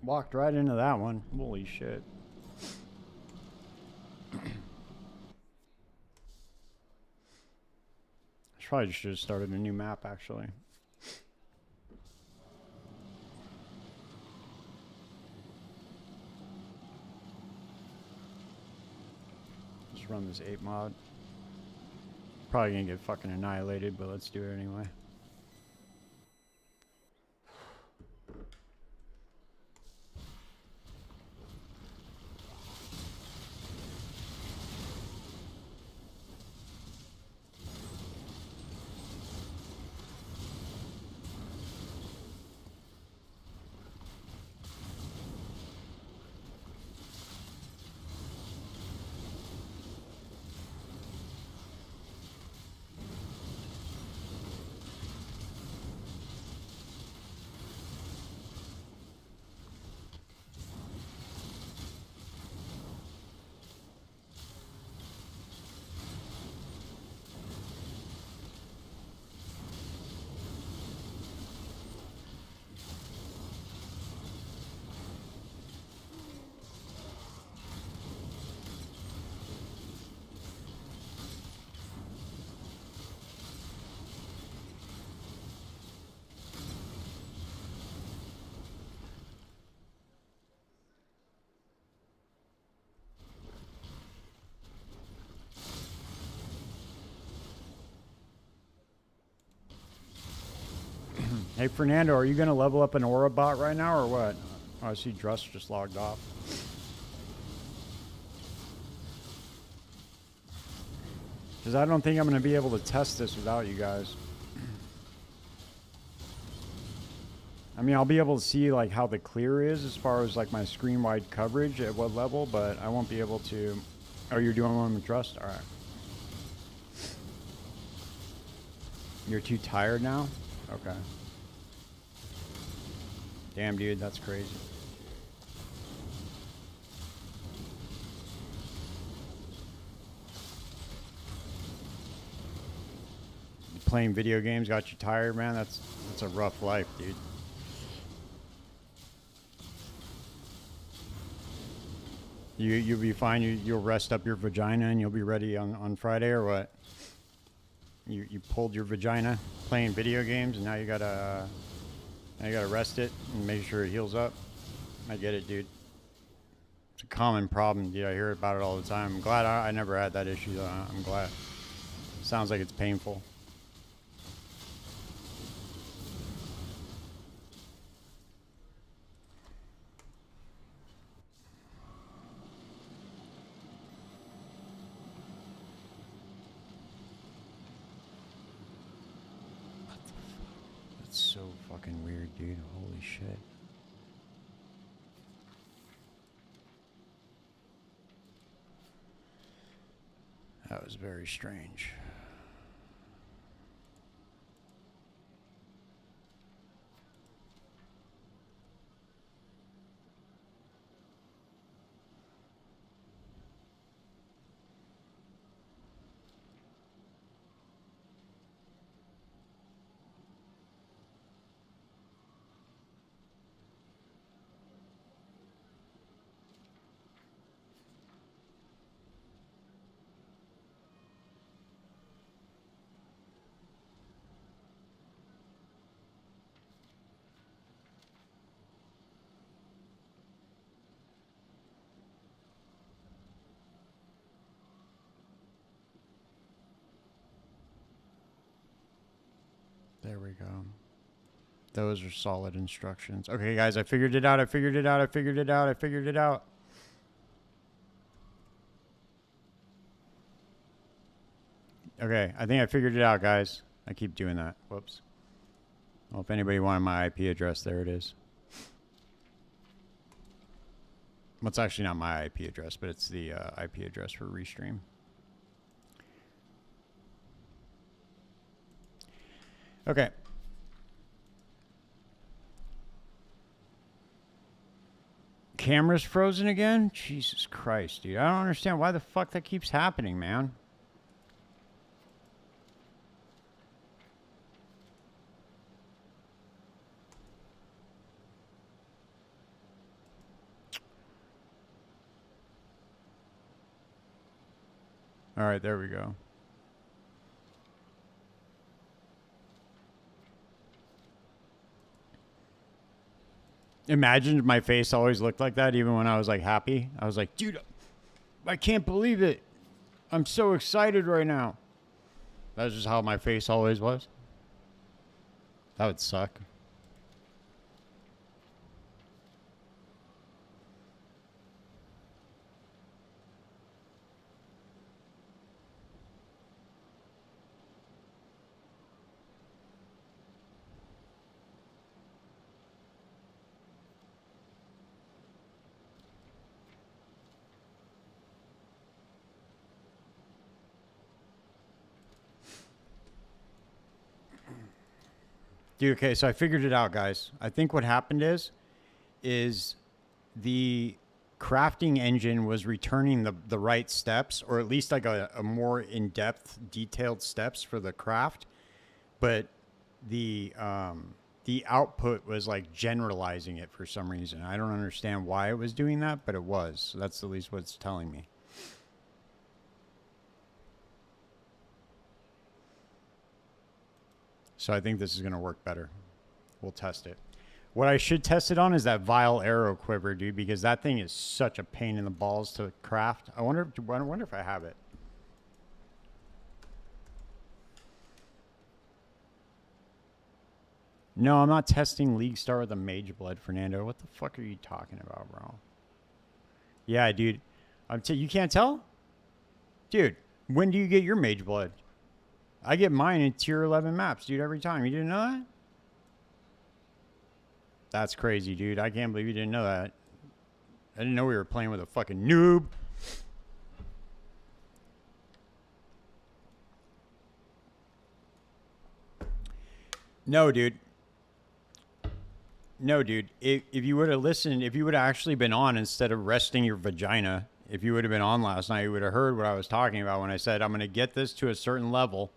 Speaker 1: Walked right into that one. Holy shit. I probably should have started a new map, actually. Just run this 8 mod. Probably gonna get fucking annihilated, but let's do it anyway. Hey, Fernando, are you going to level up an aura bot right now or what? Oh, I see Druss just logged off. Because I don't think I'm going to be able to test this without you guys. I mean, I'll be able to see like how the clear is as far as like my screen wide coverage at what level, but I won't be able to. Oh, you're doing one with Druss? All right. You're too tired now? Okay. Damn, dude, that's crazy. playing video games got you tired, man. That's a rough life, dude. You'll be fine. You'll rest up your vagina and you'll be ready on Friday, or what? You pulled your vagina playing video games, and now you gotta rest it and make sure it heals up. I get it, dude. It's a common problem, dude. I hear about it all the time. I'm glad I never had that issue, though. I'm glad. Sounds like it's painful. So fucking weird, dude. Holy shit. That was very strange. There we go. Those are solid instructions. Okay, guys, I figured it out. I figured it out. I figured it out. I figured it out. Okay, I think I figured it out, guys. I keep doing that. Whoops. Well, if anybody wanted my IP address, there it is. Well, it's actually not my IP address, but it's the IP address for Restream. Okay. Camera's frozen again? Jesus Christ, dude. I don't understand why the fuck that keeps happening, man. All right, there we go. Imagine my face always looked like that, even when I was like happy. I was like, dude, I can't believe it. I'm so excited right now. That's just how my face always was. That would suck. Dude, okay, so I figured it out, guys. I think what happened is the crafting engine was returning the right steps, or at least like a more in-depth, detailed steps for the craft, but the output was like generalizing it for some reason. I don't understand why it was doing that, but it was. So that's at least what it's telling me. So I think this is going to work better. We'll test it. What I should test it on is that Vile Arrow Quiver, dude, because that thing is such a pain in the balls to craft. I wonder if I have it. No, I'm not testing League Star with a Mage Blood, Fernando. What the fuck are you talking about, bro? Yeah, dude. You can't tell? Dude, when do you get your Mage Blood? I get mine in tier 11 maps, dude, every time. You didn't know that? That's crazy, dude. I can't believe you didn't know that. I didn't know we were playing with a fucking noob. No, dude. No, dude. If you would have listened, if you would have actually been on instead of resting your vagina, if you would have been on last night, you would have heard what I was talking about when I said I'm going to get this to a certain level.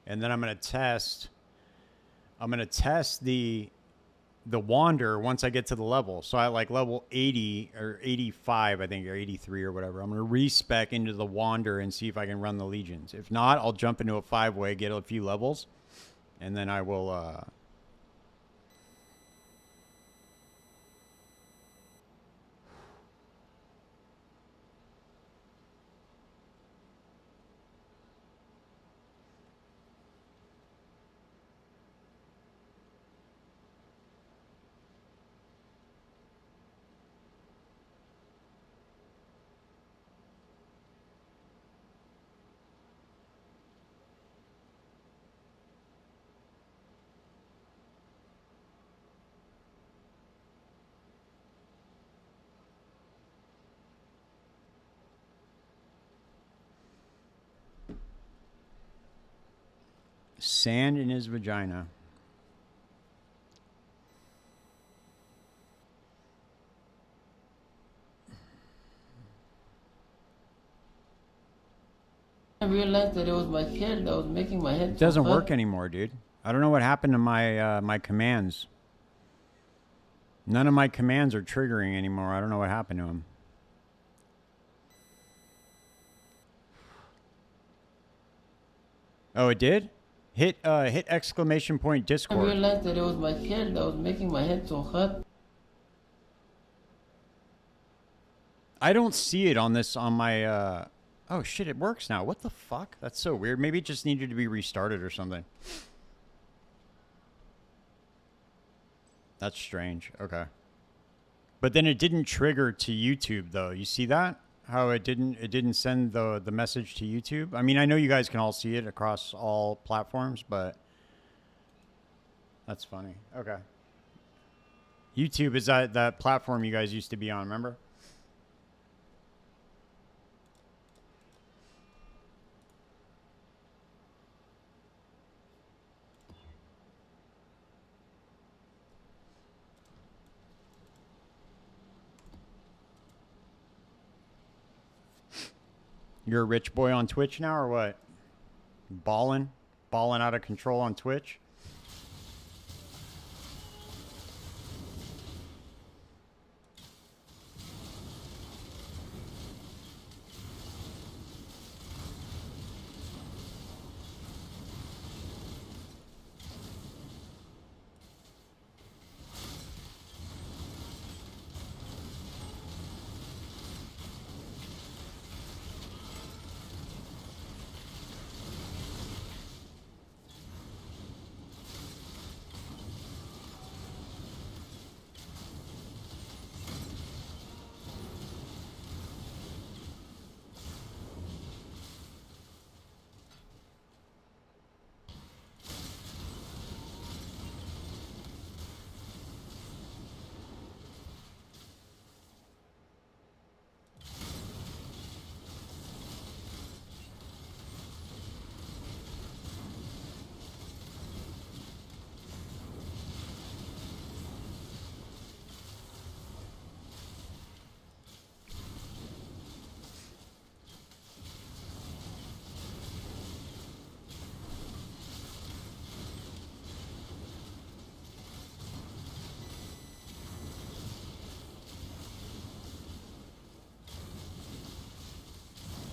Speaker 1: And then I'm gonna test the wander once I get to the level. So I like level 80 or 85, I think, or 83 or whatever. I'm gonna respec into the wander and see if I can run the legions. If not, I'll jump into a 5-way, get a few levels, and then I will sand in his vagina.
Speaker 2: I realized that it was my head that was making my head.
Speaker 1: It doesn't work anymore, dude. I don't know what happened to my my commands. None of my commands are triggering anymore. I don't know what happened to them. Oh, it did? Hit exclamation point Discord.
Speaker 2: I realized that it was my head that was making my head so hot.
Speaker 1: I don't see it on this on my oh shit, it works now. What the fuck? That's so weird. Maybe it just needed to be restarted or something. That's strange. Okay. But then it didn't trigger to YouTube though. You see that? How it didn't send the message to YouTube? I mean, I know you guys can all see it across all platforms, but that's funny. Okay. YouTube is that platform you guys used to be on, remember? You're a rich boy on Twitch now or what? Balling out of control on Twitch?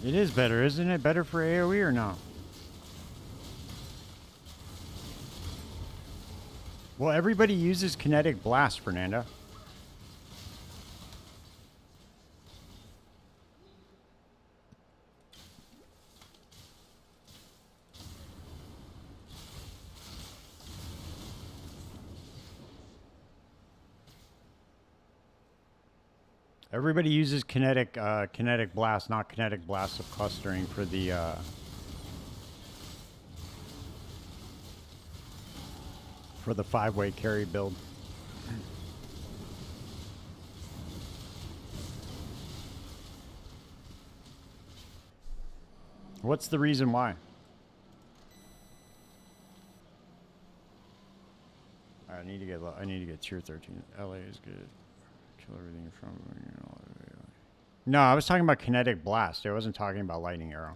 Speaker 1: It is better, isn't it? Better for AoE or no? Well, everybody uses kinetic blast, Fernanda. Everybody uses kinetic blast, not kinetic blast of clustering for the for the 5-way carry build. What's the reason why? I need to get tier 13. LA is good. Kill everything from. No, I was talking about kinetic blast. I wasn't talking about lightning arrow.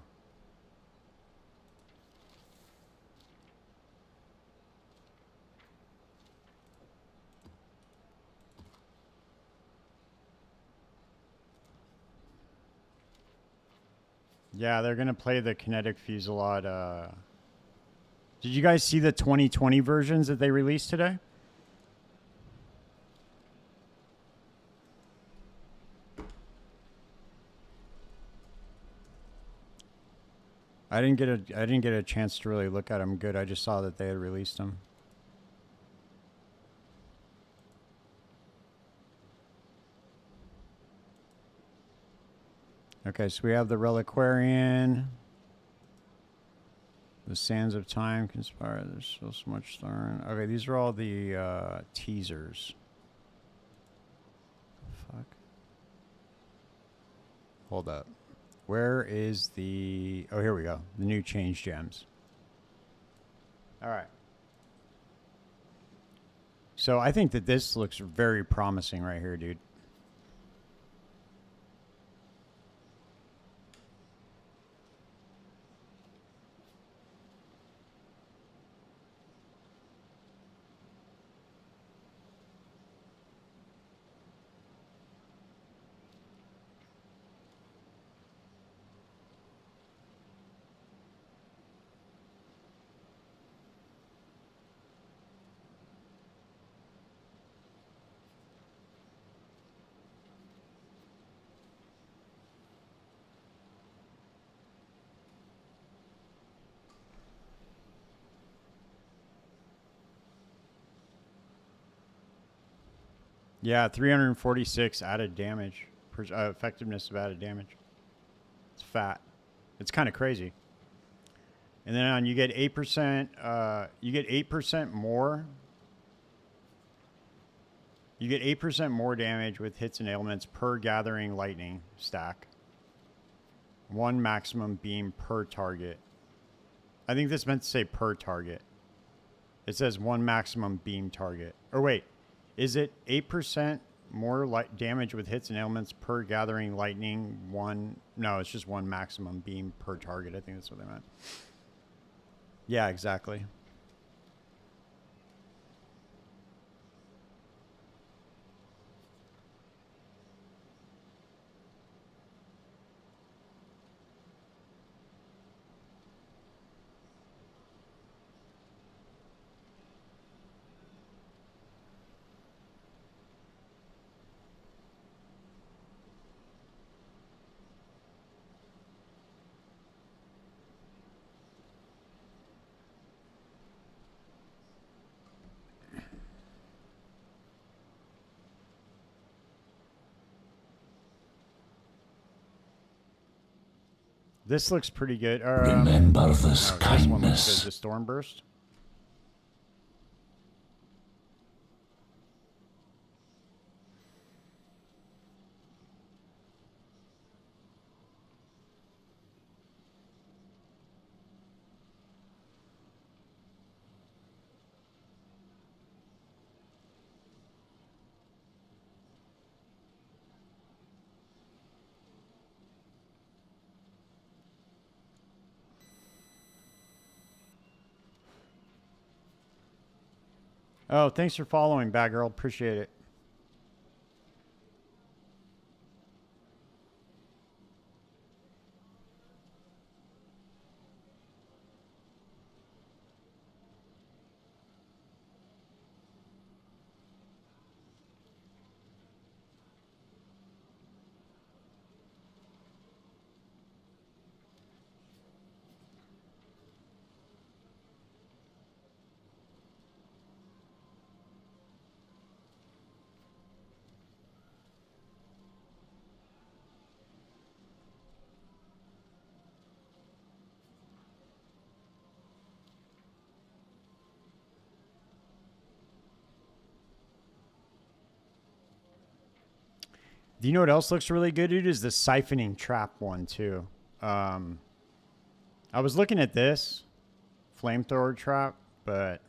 Speaker 1: Yeah, they're gonna play the kinetic fusillade. Did you guys see the 2020 versions that they released today? I didn't get a chance to really look at them good. I just saw that they had released them. Okay, so we have the Reliquarian. The Sands of Time conspire. There's still so much starring. Okay, these are all the teasers. Fuck. Hold up. Where is the... Oh, here we go. The new change gems. All right. So I think that this looks very promising right here, dude. Yeah, 346 added damage. Effectiveness of added damage. It's fat. It's kind of crazy. And then on you get 8%. You get 8% more. You get 8% more damage with hits and ailments per gathering lightning stack. 1 maximum beam per target. I think this meant to say per target. It says 1 maximum beam target. Or wait, is it 8% more damage with hits and ailments per gathering lightning? 1? No, it's just 1 maximum beam per target. I think that's what they meant. Yeah, exactly. This looks pretty good.
Speaker 3: Remember this kindness.
Speaker 1: This one looks good. The Storm Burst. Oh, thanks for following, Bad Girl. Appreciate it. Do you know what else looks really good, dude? Is the siphoning trap one, too. I was looking at this flamethrower trap, but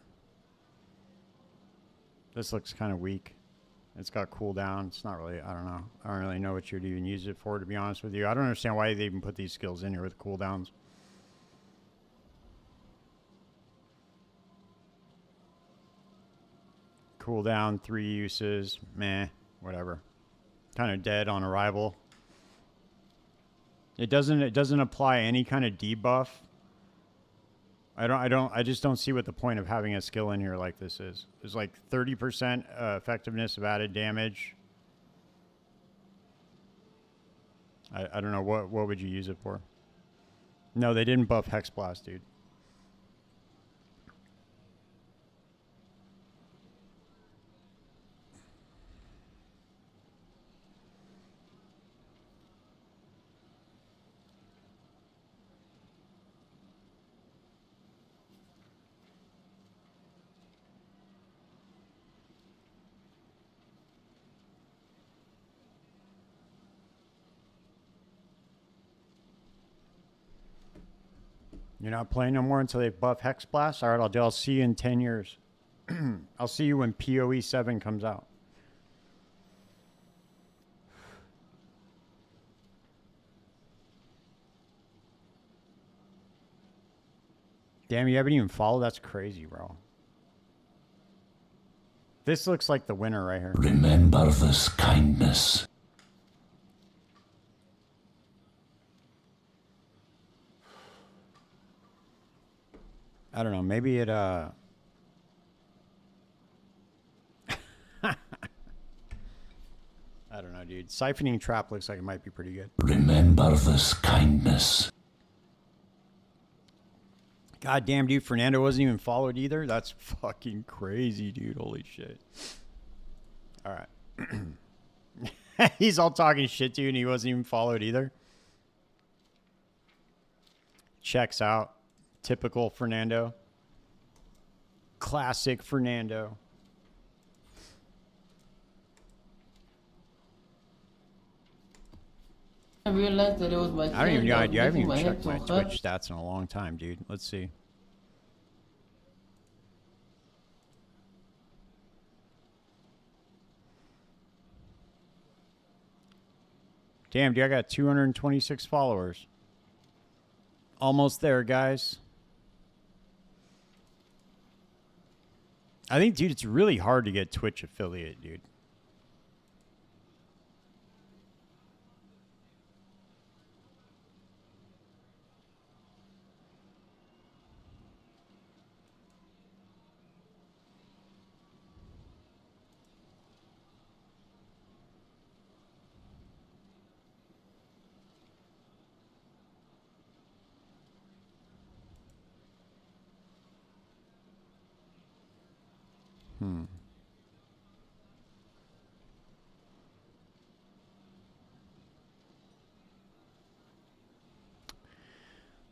Speaker 1: this looks kind of weak. It's got cooldown. It's not really, I don't know. I don't really know what you'd even use it for, to be honest with you. I don't understand why they even put these skills in here with cooldowns. Cooldown, 3 uses. Meh, whatever. Kind of dead on arrival. It doesn't apply any kind of debuff. I just don't see what the point of having a skill in here like this is. There's like 30% effectiveness of added damage. I don't know, what would you use it for? No, they didn't buff Hex Blast, dude. You're not playing no more until they buff Hex Blast? All right, I'll see you in 10 years. I'll see you when PoE 7 comes out. Damn, you haven't even followed? That's crazy, bro. This looks like the winner right here.
Speaker 3: Remember this kindness.
Speaker 1: I don't know. Maybe it, I don't know, dude. Siphoning Trap looks like it might be pretty good.
Speaker 3: Remember this kindness.
Speaker 1: God damn, dude. Fernando wasn't even followed either? That's fucking crazy, dude. Holy shit. All right. He's all talking shit to you and he wasn't even followed either. Checks out. Typical Fernando. Classic Fernando.
Speaker 2: I realized that it was my
Speaker 1: I don't even know. I haven't even checked my
Speaker 2: so
Speaker 1: Twitch stats in a long time, dude. Let's see. Damn, dude, I got 226 followers. Almost there, guys. I think, dude, it's really hard to get Twitch affiliate, dude.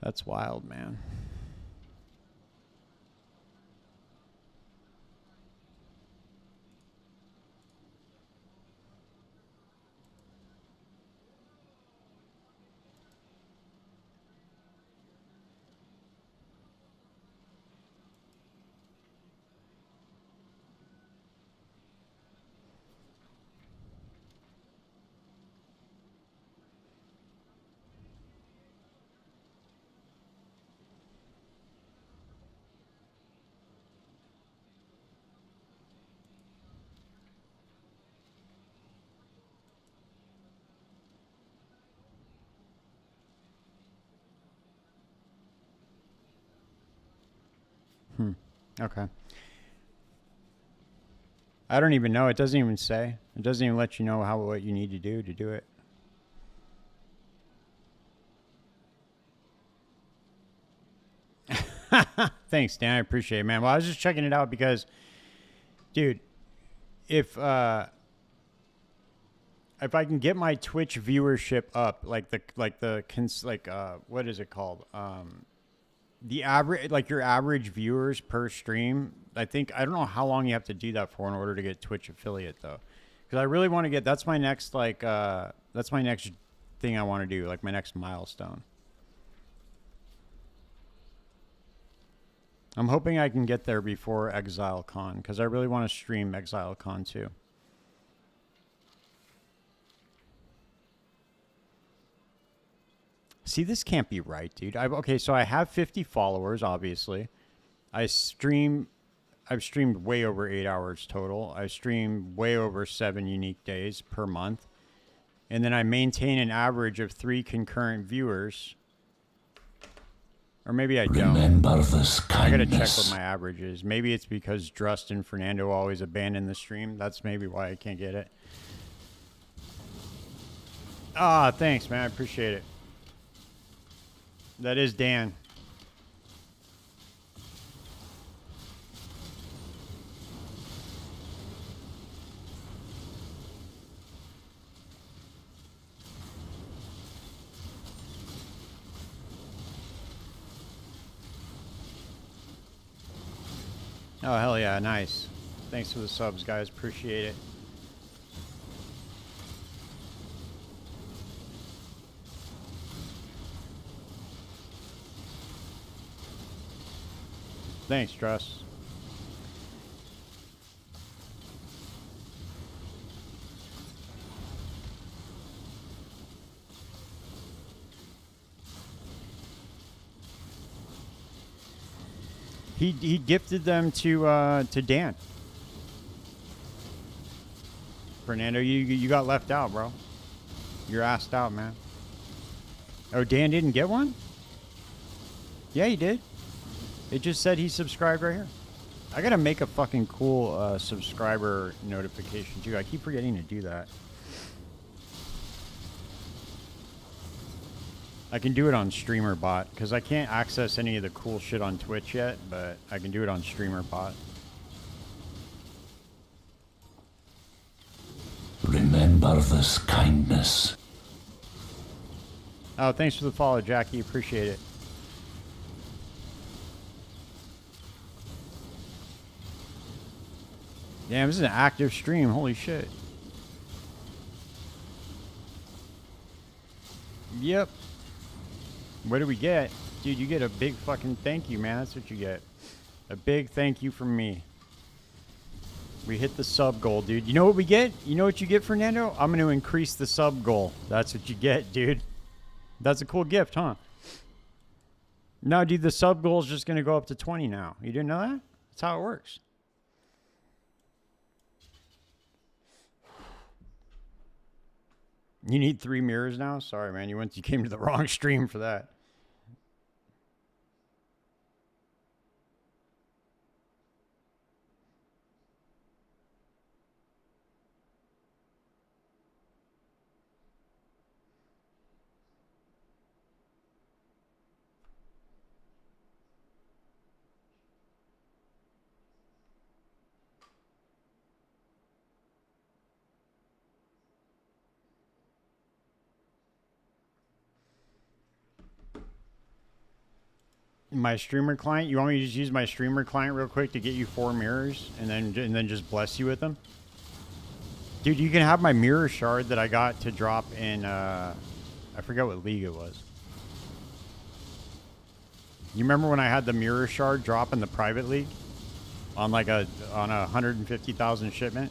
Speaker 1: That's wild, man. Okay. I don't even know. It doesn't even say. It doesn't even let you know what you need to do it. Thanks, Dan. I appreciate it, man. Well, I was just checking it out because, dude, if I can get my Twitch viewership up, what is it called? The average, like your average viewers per stream, I don't know how long you have to do that for in order to get Twitch affiliate though. Because I really want to get, that's my next thing I want to do, like my next milestone. I'm hoping I can get there before Exile Con, because I really want to stream Exile Con too. See, this can't be right, dude. Okay, so I have 50 followers, obviously. I've streamed way over 8 hours total. I streamed way over 7 unique days per month. and then I maintain an average of 3 concurrent viewers. Or maybe I don't.
Speaker 3: Remember this
Speaker 1: I gotta check
Speaker 3: kindness.
Speaker 1: what my average is. Maybe it's because Drust and Fernando always abandon the stream. That's maybe why I can't get it. Ah, thanks, man. I appreciate it. That is Dan. Oh, hell yeah. Nice. Thanks for the subs, guys. Appreciate it. Thanks, Truss. He gifted them to Dan. Fernando, you got left out, bro. You're asked out, man. Oh, Dan didn't get one? Yeah, he did. It just said he subscribed right here. I gotta make a fucking cool subscriber notification too. I keep forgetting to do that. I can do it on StreamerBot because I can't access any of the cool shit on Twitch yet, but I can do it on StreamerBot.
Speaker 3: Remember this kindness.
Speaker 1: Oh, thanks for the follow, Jackie. Appreciate it. Damn, this is an active stream. Holy shit. Yep. What do we get? Dude, you get a big fucking thank you, man. That's what you get. A big thank you from me. We hit the sub goal, dude. You know what we get? You know what you get, Fernando? I'm going to increase the sub goal. That's what you get, dude. That's a cool gift, huh? No, dude, the sub goal is just going to go up to 20 now. You didn't know that? That's how it works. You need 3 mirrors now? Sorry, man. You came to the wrong stream for that. My streamer client? You want me to just use my streamer client real quick to get you 4 mirrors and then just bless you with them? Dude, you can have my mirror shard that I got to drop in I forget what league it was. You remember when I had the mirror shard drop in the private league on like a 150,000 shipment?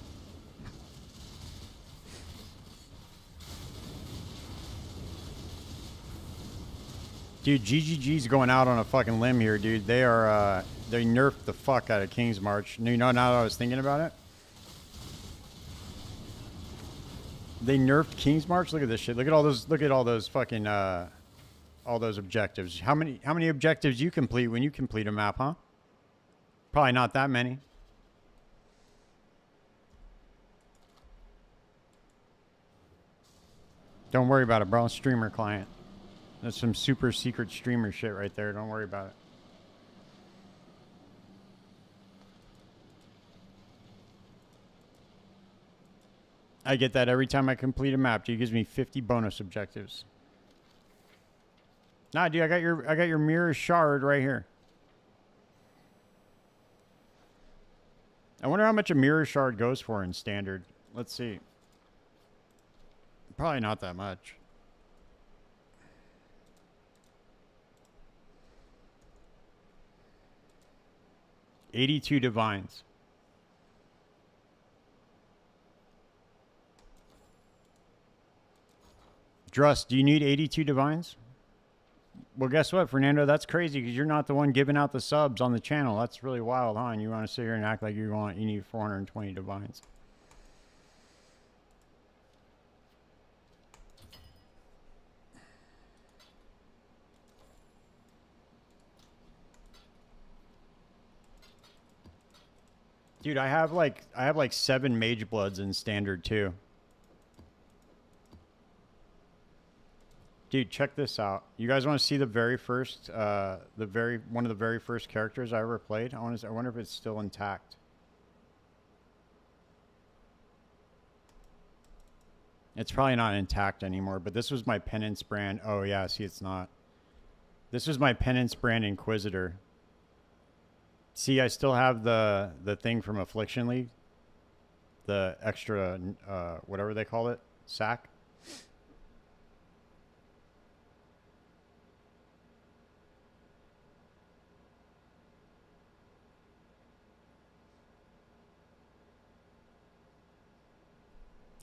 Speaker 1: Dude, GGG's going out on a fucking limb here, dude. They are, they nerfed the fuck out of King's March. You know, now that I was thinking about it? They nerfed King's March? Look at this shit. Look at all those fucking, all those objectives. How many objectives you complete when you complete a map, huh? Probably not that many. Don't worry about it, bro. Streamer client. That's some super secret streamer shit right there. Don't worry about it. I get that every time I complete a map. Dude, it gives me 50 bonus objectives. Nah, dude, I got your mirror shard right here. I wonder how much a mirror shard goes for in standard. Let's see. Probably not that much. $82 divines. Drust, do you need 82 divines? Well, guess what, Fernando? That's crazy because you're not the one giving out the subs on the channel. That's really wild, huh? And you want to sit here and act like you need 420 divines. Dude, I have like 7 Mage Bloods in standard too. Dude, check this out. You guys want to see the very first, one of the very first characters I ever played? I wonder if it's still intact. It's probably not intact anymore, but this was my Penance brand. Oh yeah, see, it's not. This was my Penance brand Inquisitor. See, I still have the thing from Affliction League. The extra, whatever they call it, sack.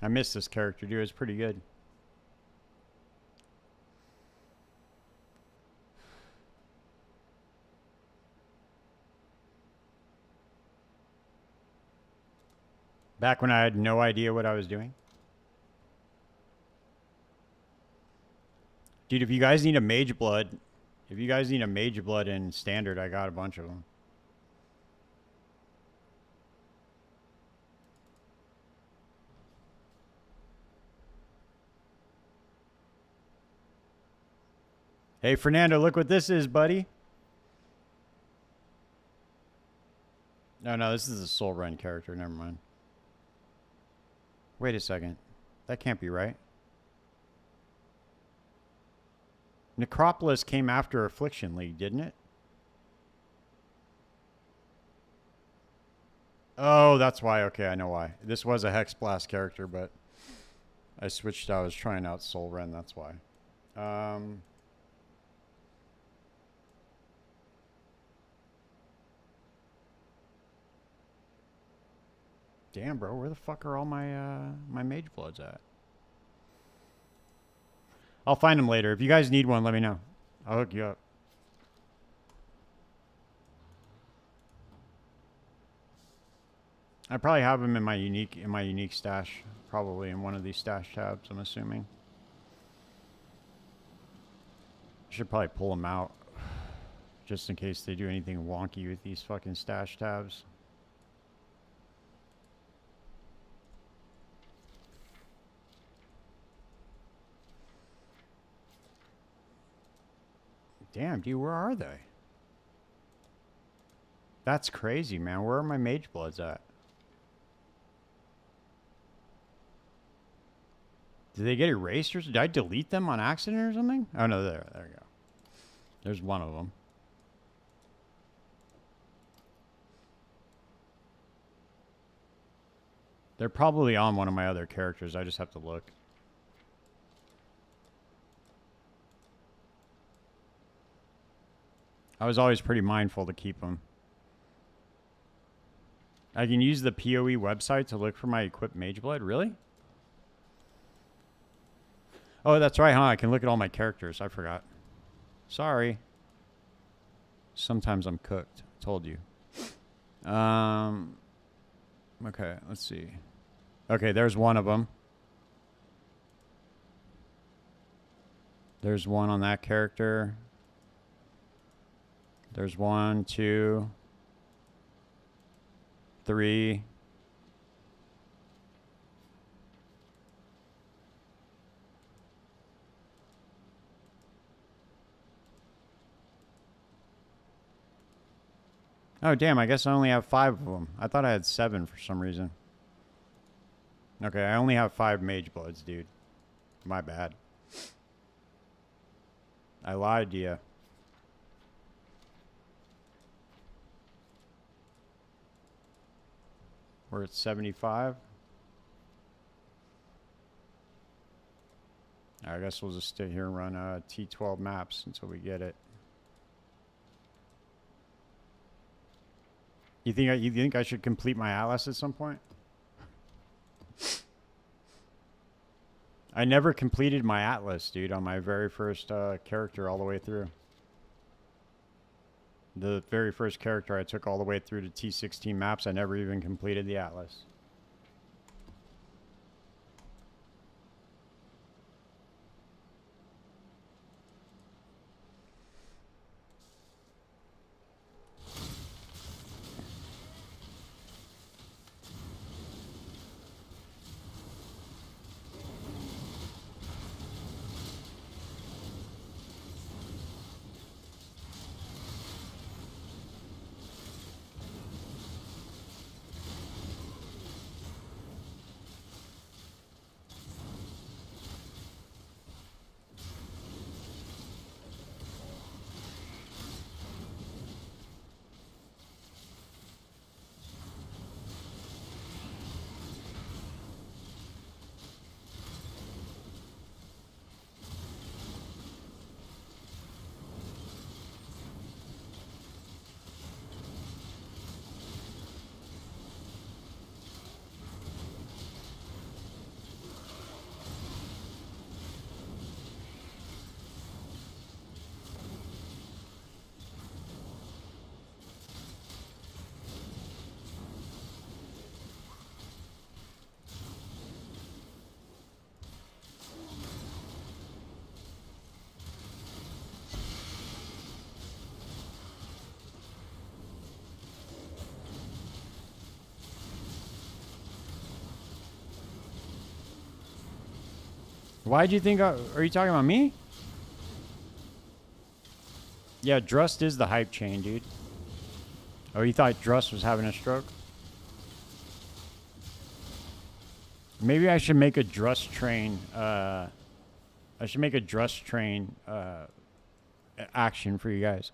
Speaker 1: I miss this character, dude. It's pretty good. Back when I had no idea what I was doing. Dude, if you guys need a Mage Blood, in standard, I got a bunch of them. Hey, Fernando, look what this is, buddy. No, this is a Soul Run character. Never mind. Wait a second. That can't be right. Necropolis came after Affliction League, didn't it? Oh, that's why. Okay, I know why. This was a Hex Blast character, but I switched. I was trying out Soul Run. That's why. Damn, bro, where the fuck are all my my Mage Bloods at? I'll find them later. If you guys need one, let me know. I'll hook you up. I probably have them in my unique stash, probably in one of these stash tabs, I'm assuming. Should probably pull them out just in case they do anything wonky with these fucking stash tabs. Damn, dude, where are they? That's crazy, man. Where are my Mage Bloods at? Did they get erased or did I delete them on accident or something? Oh, no, there we go. There's one of them. They're probably on one of my other characters. I just have to look. I was always pretty mindful to keep them. I can use the PoE website to look for my equipped Mage Blood? Really? Oh, that's right, huh? I can look at all my characters. I forgot. Sorry. Sometimes I'm cooked. Told you. Okay, let's see. Okay, there's one of them. There's one on that character. There's 1, 2, 3. Oh, damn, I guess I only have 5 of them. I thought I had 7 for some reason. Okay, I only have 5 Mage Bloods, dude. My bad. I lied to you. We're at 75. I guess we'll just stay here and run T12 maps until we get it. You think I should complete my Atlas at some point? I never completed my Atlas, dude, on my very first character all the way through. The very first character I took all the way through to T16 maps, I never even completed the Atlas. Why'd you think? Are you talking about me? Yeah, Drust is the hype chain, dude. Oh, you thought Drust was having a stroke? Maybe I should make a Drust train. I should make a Drust train action for you guys.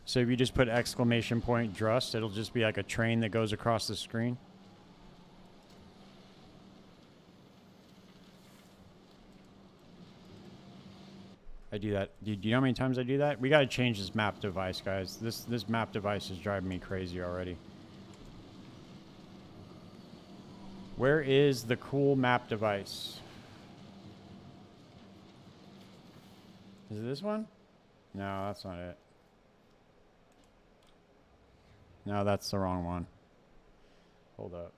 Speaker 1: So if you just put exclamation point Drust, it'll just be like a train that goes across the screen. I do that. Do you know how many times I do that? We got to change this map device, guys. This map device is driving me crazy already. Where is the cool map device? Is it this one? No, that's not it. No, that's the wrong one. Hold up.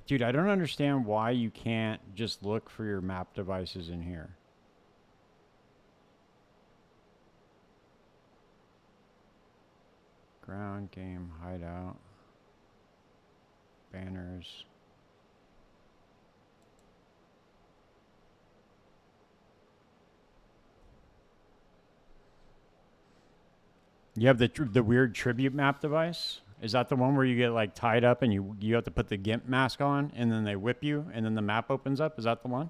Speaker 1: Dude, I don't understand why you can't just look for your map devices in here. Ground game hideout. Banners. You have the weird tribute map device? Is that the one where you get like tied up and you have to put the GIMP mask on and then they whip you and then the map opens up? Is that the one?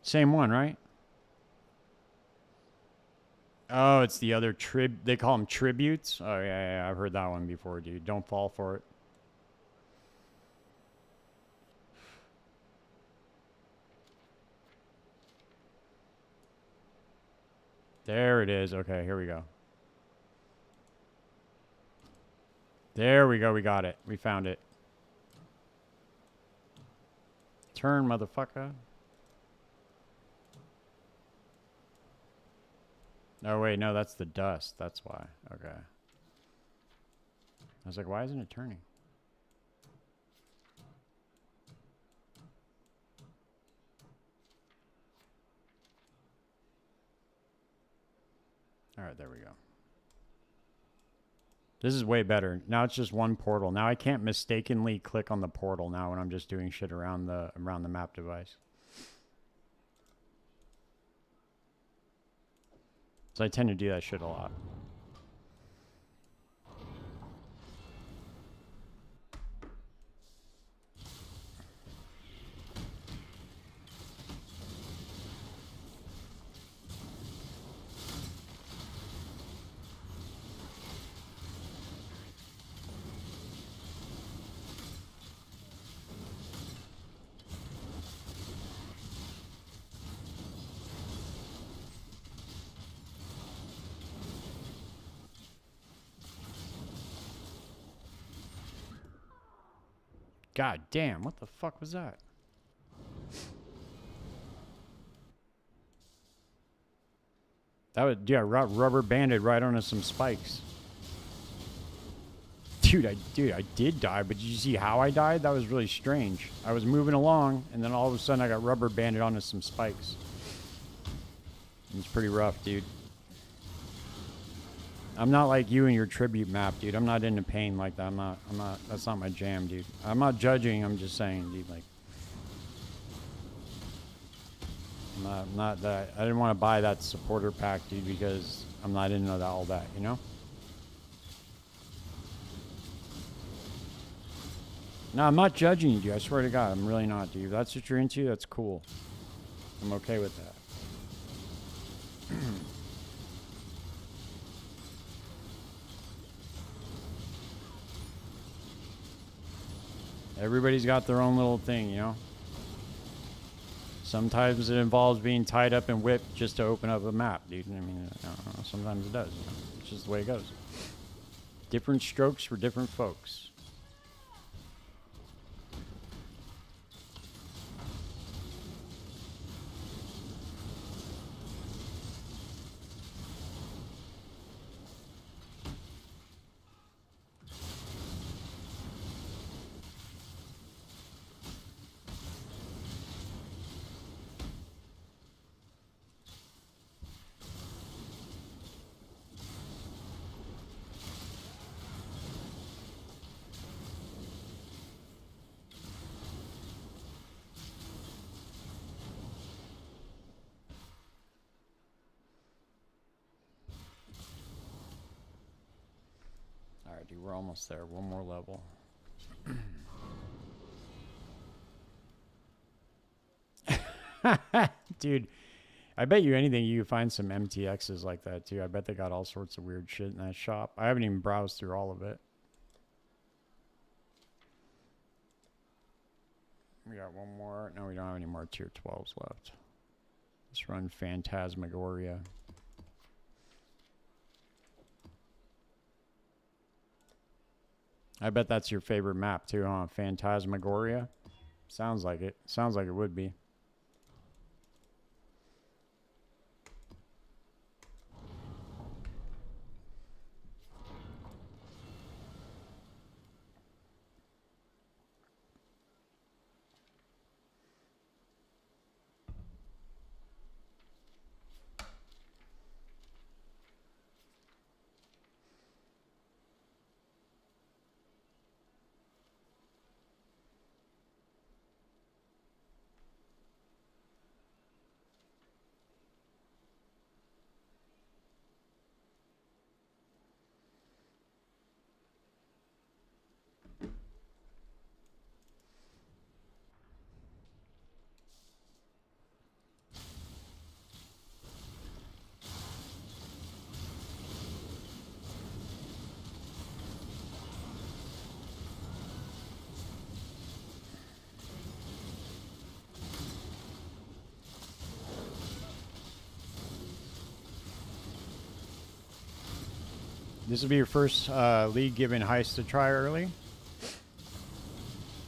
Speaker 1: Same one, right? Oh, it's the other they call them tributes? Oh, yeah, I've heard that one before, dude. Don't fall for it. There it is. Okay, here we go. There we go. We got it. We found it. Turn, motherfucker. Oh, wait. No, that's the dust. That's why. Okay. I was like, why isn't it turning? All right, there we go. This is way better. Now it's just one portal. Now I can't mistakenly click on the portal now when I'm just doing shit around the map device. So I tend to do that shit a lot. God damn, what the fuck was that? That was, yeah, rubber banded right onto some spikes. Dude, I did die, but did you see how I died? That was really strange. I was moving along, and then all of a sudden I got rubber banded onto some spikes. It was pretty rough, dude. I'm not like you and your tribute map, dude. I'm not into pain like that. I'm not, that's not my jam, dude. I'm not judging, I'm just saying, dude, like. I'm not that. I didn't want to buy that supporter pack, dude, because I'm not into all that, you know? No, I'm not judging you, dude. I swear to God, I'm really not, dude. If that's what you're into, that's cool. I'm okay with that. Everybody's got their own little thing, you know? Sometimes it involves being tied up and whipped just to open up a map, dude. I mean, I don't know, sometimes it does. You know? It's just the way it goes. Different strokes for different folks. Alright, dude, we're almost there. One more level. Dude, I bet you anything you find some MTXs like that too. I bet they got all sorts of weird shit in that shop. I haven't even browsed through all of it. We got one more. No, we don't have any more tier 12s left. Let's run Phantasmagoria. I bet that's your favorite map too, huh? Phantasmagoria? Sounds like it. Sounds like it would be. This will be your first league given heist to try early.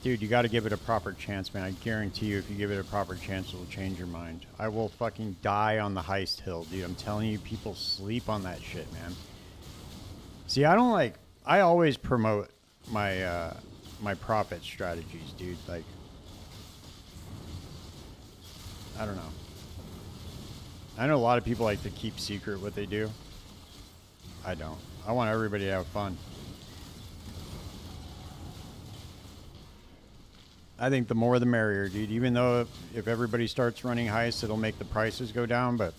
Speaker 1: Dude, you got to give it a proper chance, man. I guarantee you, if you give it a proper chance, it'll change your mind. I will fucking die on the heist hill, dude. I'm telling you, people sleep on that shit, man. See, I don't like... I always promote my my profit strategies, dude. Like, I don't know. I know a lot of people like to keep secret what they do. I don't. I want everybody to have fun. I think the more the merrier, dude. Even though if everybody starts running heists, it'll make the prices go down, but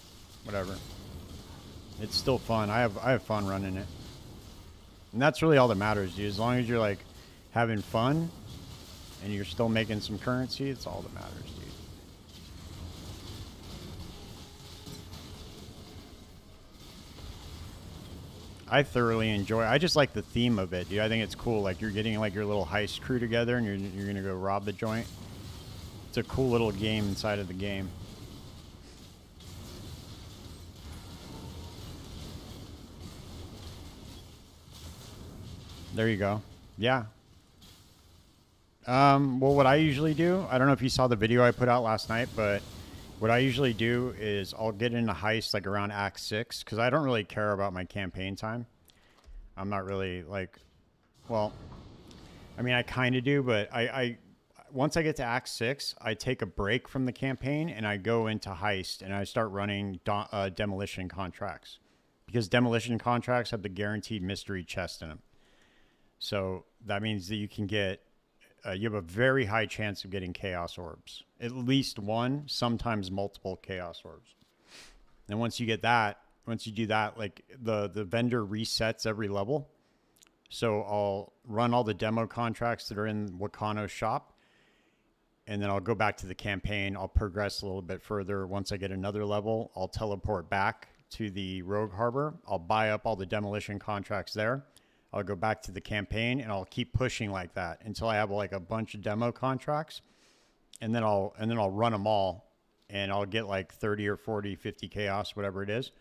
Speaker 1: whatever. It's still fun. I have fun running it. And that's really all that matters, dude. As long as you're like having fun and you're still making some currency, it's all that matters, dude. I thoroughly enjoy it. I just like the theme of it, dude. I think it's cool. Like, you're getting like your little heist crew together and you're gonna go rob the joint. It's a cool little game inside of the game. There you go. Yeah. Well, what I usually do, I don't know if you saw the video I put out last night, but what I usually do is I'll get into heist like around Act 6, because I don't really care about my campaign time. I'm not really like, well, I mean, I kind of do, but I once I get to Act 6, I take a break from the campaign and I go into heist and I start running demolition contracts, because demolition contracts have the guaranteed mystery chest in them. So that means that you can get, you have a very high chance of getting chaos orbs. At least one, sometimes multiple chaos orbs. And once you get that, once you do that, like the vendor resets every level. So I'll run all the demo contracts that are in Wakano's shop. And then I'll go back to the campaign. I'll progress a little bit further. Once I get another level, I'll teleport back to the Rogue Harbor. I'll buy up all the demolition contracts there. I'll go back to the campaign and I'll keep pushing like that until I have like a bunch of demo contracts, and then I'll run them all, and I'll get like 30 or 40, 50 chaos, whatever it is.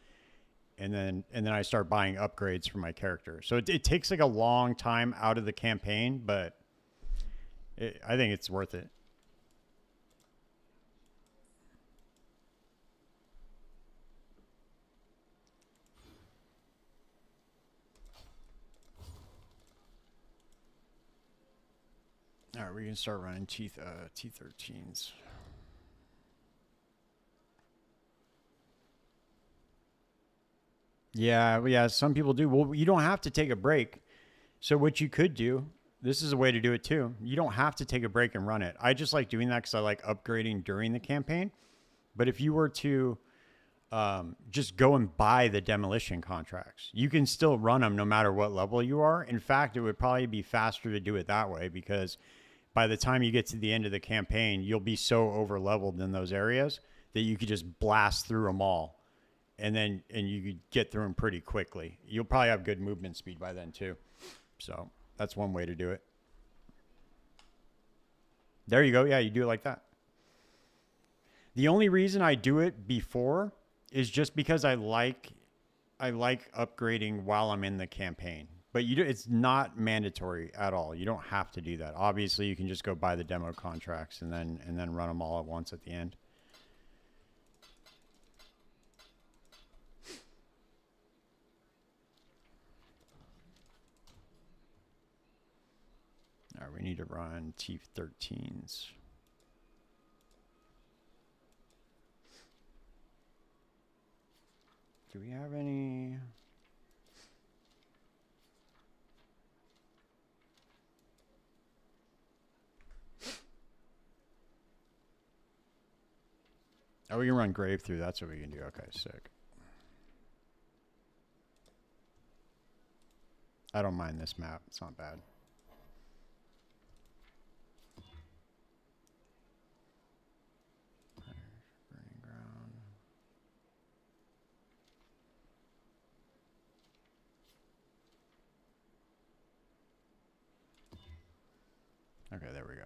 Speaker 1: And then I start buying upgrades for my character. So it takes like a long time out of the campaign, but I think it's worth it. All right, we can start running T13s. Yeah, some people do. Well, you don't have to take a break. So what you could do, this is a way to do it too. You don't have to take a break and run it. I just like doing that because I like upgrading during the campaign. But if you were to just go and buy the demolition contracts. You can still run them no matter what level you are. In fact, it would probably be faster to do it that way, because by the time you get to the end of the campaign, you'll be so over leveled in those areas that you could just blast through them all, and you could get through them pretty quickly. You'll probably have good movement speed by then too. So that's one way to do it. There you go. Yeah, you do it like that. The only reason I do it before is just because I like upgrading while I'm in the campaign. But it's not mandatory at all. You don't have to do that. Obviously, you can just go buy the demo contracts and then run them all at once at the end. All right, we need to run T13s. Do we have any? Oh, we can run Grave through. That's what we can do. Okay, sick. I don't mind this map. It's not bad. Burning ground. Okay, there we go.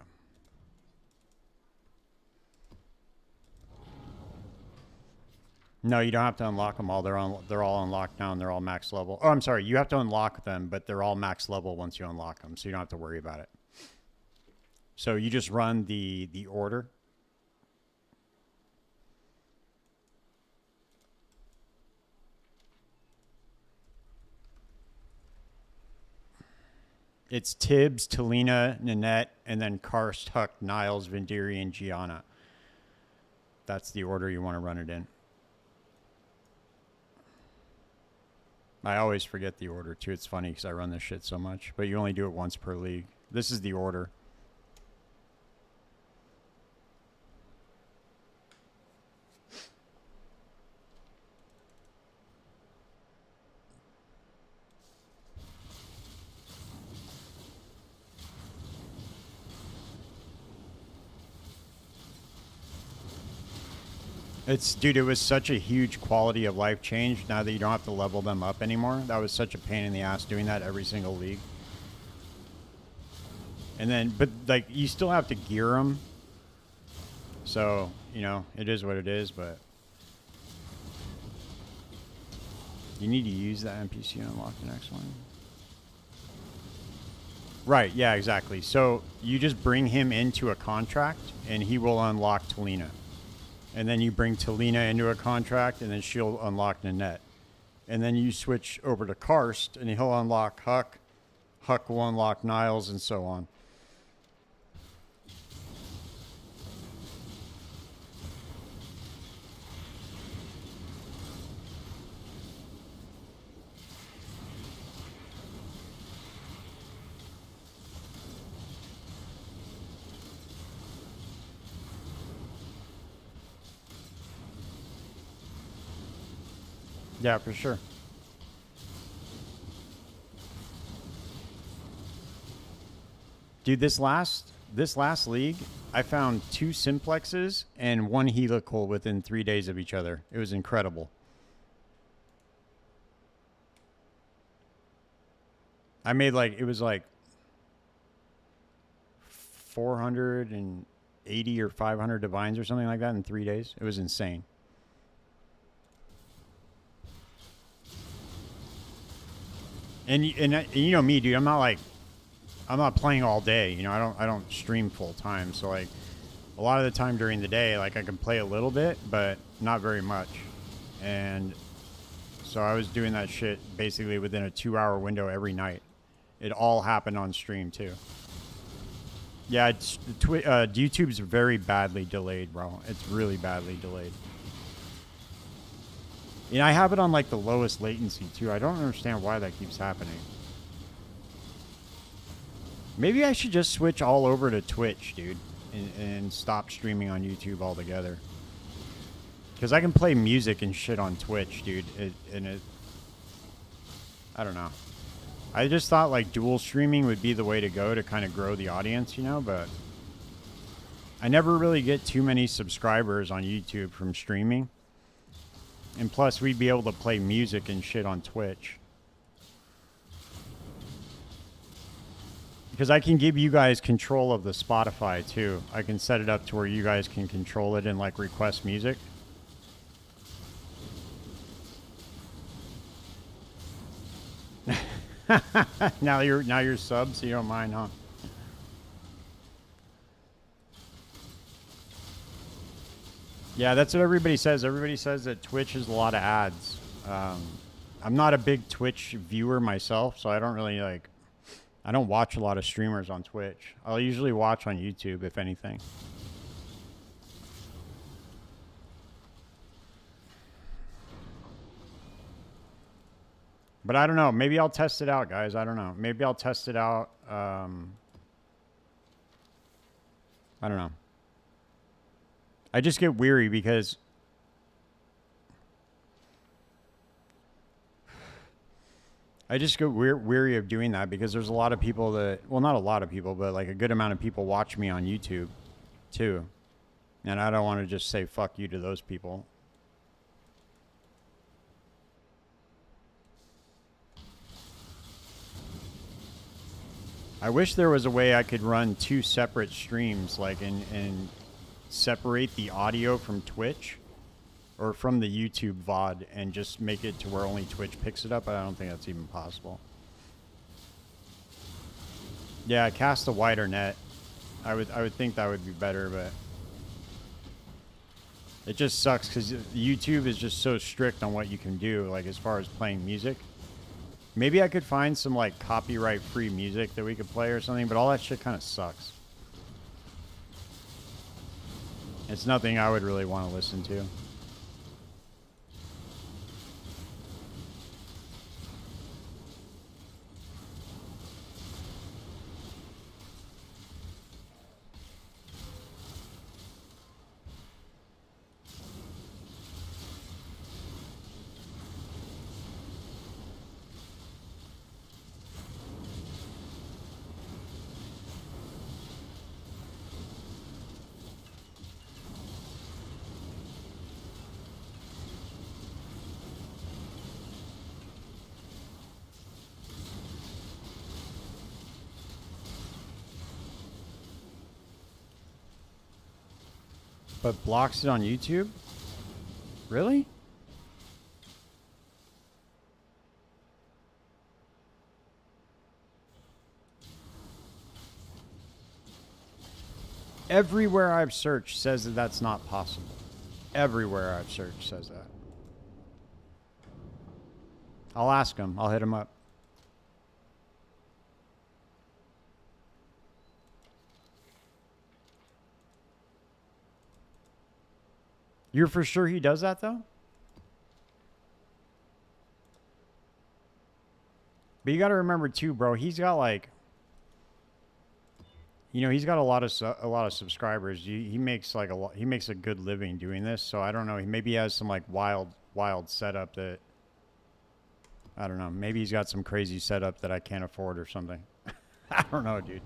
Speaker 1: No, you don't have to unlock them all. They're all unlocked now, and they're all max level. Oh, I'm sorry. You have to unlock them, but they're all max level once you unlock them, so you don't have to worry about it. So you just run the order. It's Tibbs, Talina, Nanette, and then Karst, Huck, Niles, Vendiri, and Gianna. That's the order you want to run it in. I always forget the order, too. It's funny because I run this shit so much. But you only do it once per league. This is the order. Dude, it was such a huge quality of life change now that you don't have to level them up anymore. That was such a pain in the ass doing that every single league. And then, but like, you still have to gear them. So, you know, it is what it is, but you need to use that NPC to unlock the next one. Right, yeah, exactly. So you just bring him into a contract and he will unlock Talina. And then you bring Talina into a contract, and then she'll unlock Nanette. And then you switch over to Karst, and he'll unlock Huck. Huck will unlock Niles, and so on. Yeah, for sure. Dude, this last league, I found 2 simplexes and 1 helical within 3 days of each other. It was incredible. I made it was like 480 or 500 divines or something like that in 3 days. It was insane. And you know me, dude. I'm not playing all day. You know, I don't stream full time. So like, a lot of the time during the day, like I can play a little bit, but not very much. And so I was doing that shit basically within a 2-hour window every night. It all happened on stream too. Yeah, YouTube's very badly delayed, bro. It's really badly delayed. And I have it on like the lowest latency too. I don't understand why that keeps happening. Maybe I should just switch all over to Twitch, dude, and stop streaming on YouTube altogether. Because I can play music and shit on Twitch, dude. I don't know. I just thought like dual streaming would be the way to go to kind of grow the audience, you know, but I never really get too many subscribers on YouTube from streaming. And plus, we'd be able to play music and shit on Twitch. Because I can give you guys control of the Spotify, too. I can set it up to where you guys can control it and, like, request music. now you're sub, so you don't mind, huh? Yeah, that's what everybody says. Everybody says that Twitch is a lot of ads. I'm not a big Twitch viewer myself, so I don't really like. I don't watch a lot of streamers on Twitch. I'll usually watch on YouTube, if anything. But I don't know. Maybe I'll test it out, guys. I don't know. Maybe I'll test it out. I don't know. I just get weary because I just get weary of doing that because there's a lot of people that, well, not a lot of people, but like a good amount of people watch me on YouTube too. And I don't want to just say fuck you to those people. I wish there was a way I could run 2 separate streams, like and separate the audio from Twitch or from the YouTube VOD and just make it to where only Twitch picks it up. But I don't think that's even possible. Yeah, cast a wider net. I would think that would be better, but it just sucks because YouTube is just so strict on what you can do, like as far as playing music. Maybe I could find some like copyright free music that we could play or something, but all that shit kind of sucks. It's nothing I would really want to listen to. But blocks it on YouTube? Really? Everywhere I've searched says that that's not possible. Everywhere I've searched says that. I'll ask him. I'll hit him up. You're for sure he does that, though? But you got to remember, too, bro, he's got, like... You know, he's got a lot of subscribers. He makes, like, he makes a good living doing this, so I don't know. Maybe he has some, like, wild setup that... I don't know. Maybe he's got some crazy setup that I can't afford or something. I don't know, dude.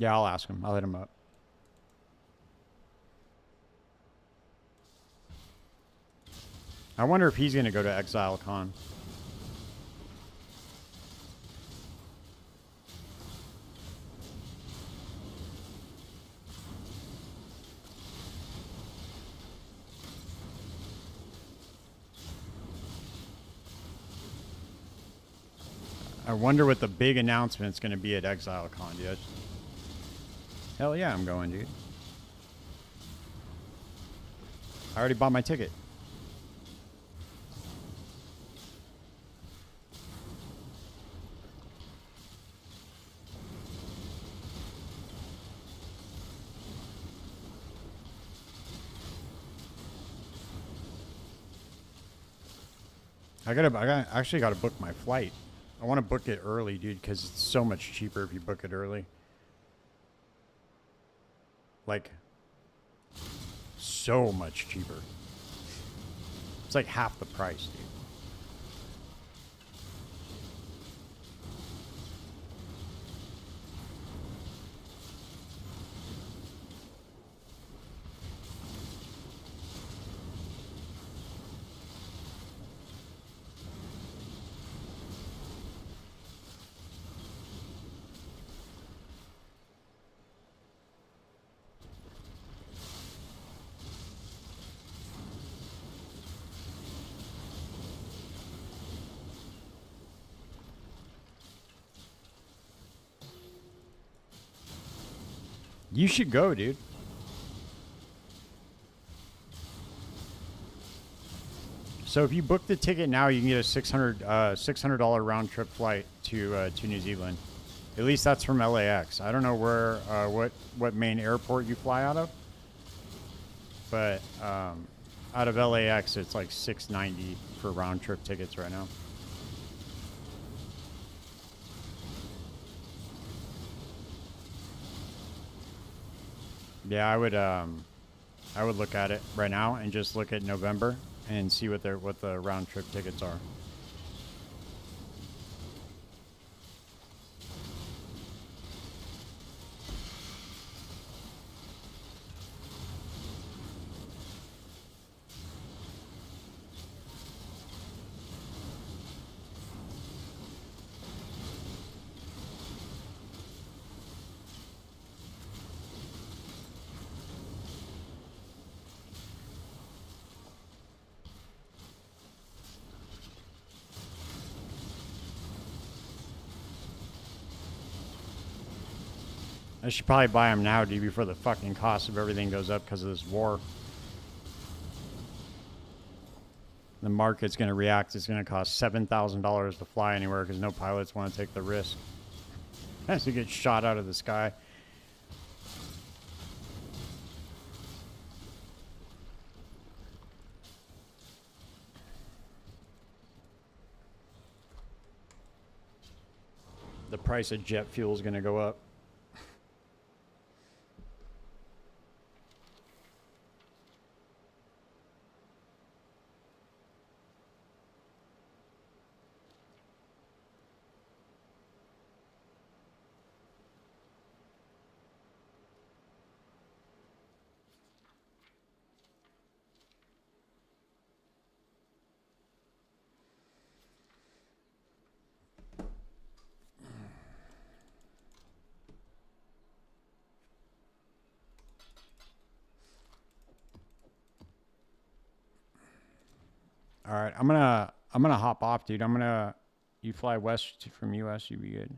Speaker 1: Yeah, I'll ask him. I'll hit him up. I wonder if he's going to go to Exile Con. I wonder what the big announcement's going to be at Exile Con, dude. Hell yeah, I'm going, dude. I already bought my ticket. I actually gotta book my flight. I want to book it early, dude, because it's so much cheaper if you book it early. Like, so much cheaper. It's like half the price, dude. You should go, dude. So if you book the ticket now, you can get a $600 round trip flight to New Zealand. At least that's from LAX. I don't know where what main airport you fly out of, but out of LAX it's like $690 for round trip tickets right now. Yeah, I would look at it right now and just look at November and see what the round trip tickets are. I should probably buy them now, dude, before the fucking cost of everything goes up because of this war. The market's going to react. It's going to cost $7,000 to fly anywhere because no pilots want to take the risk. Has to get shot out of the sky. The price of jet fuel is going to go up. All right, I'm gonna hop off, dude. You fly west from US, you be good.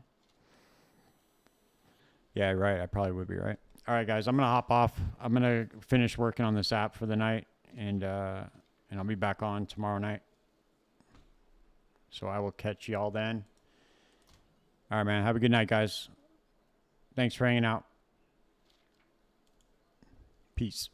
Speaker 1: Yeah, right. I probably would be right. All right, guys, I'm gonna hop off. I'm gonna finish working on this app for the night, and I'll be back on tomorrow night. So I will catch y'all then. All right, man. Have a good night, guys. Thanks for hanging out. Peace.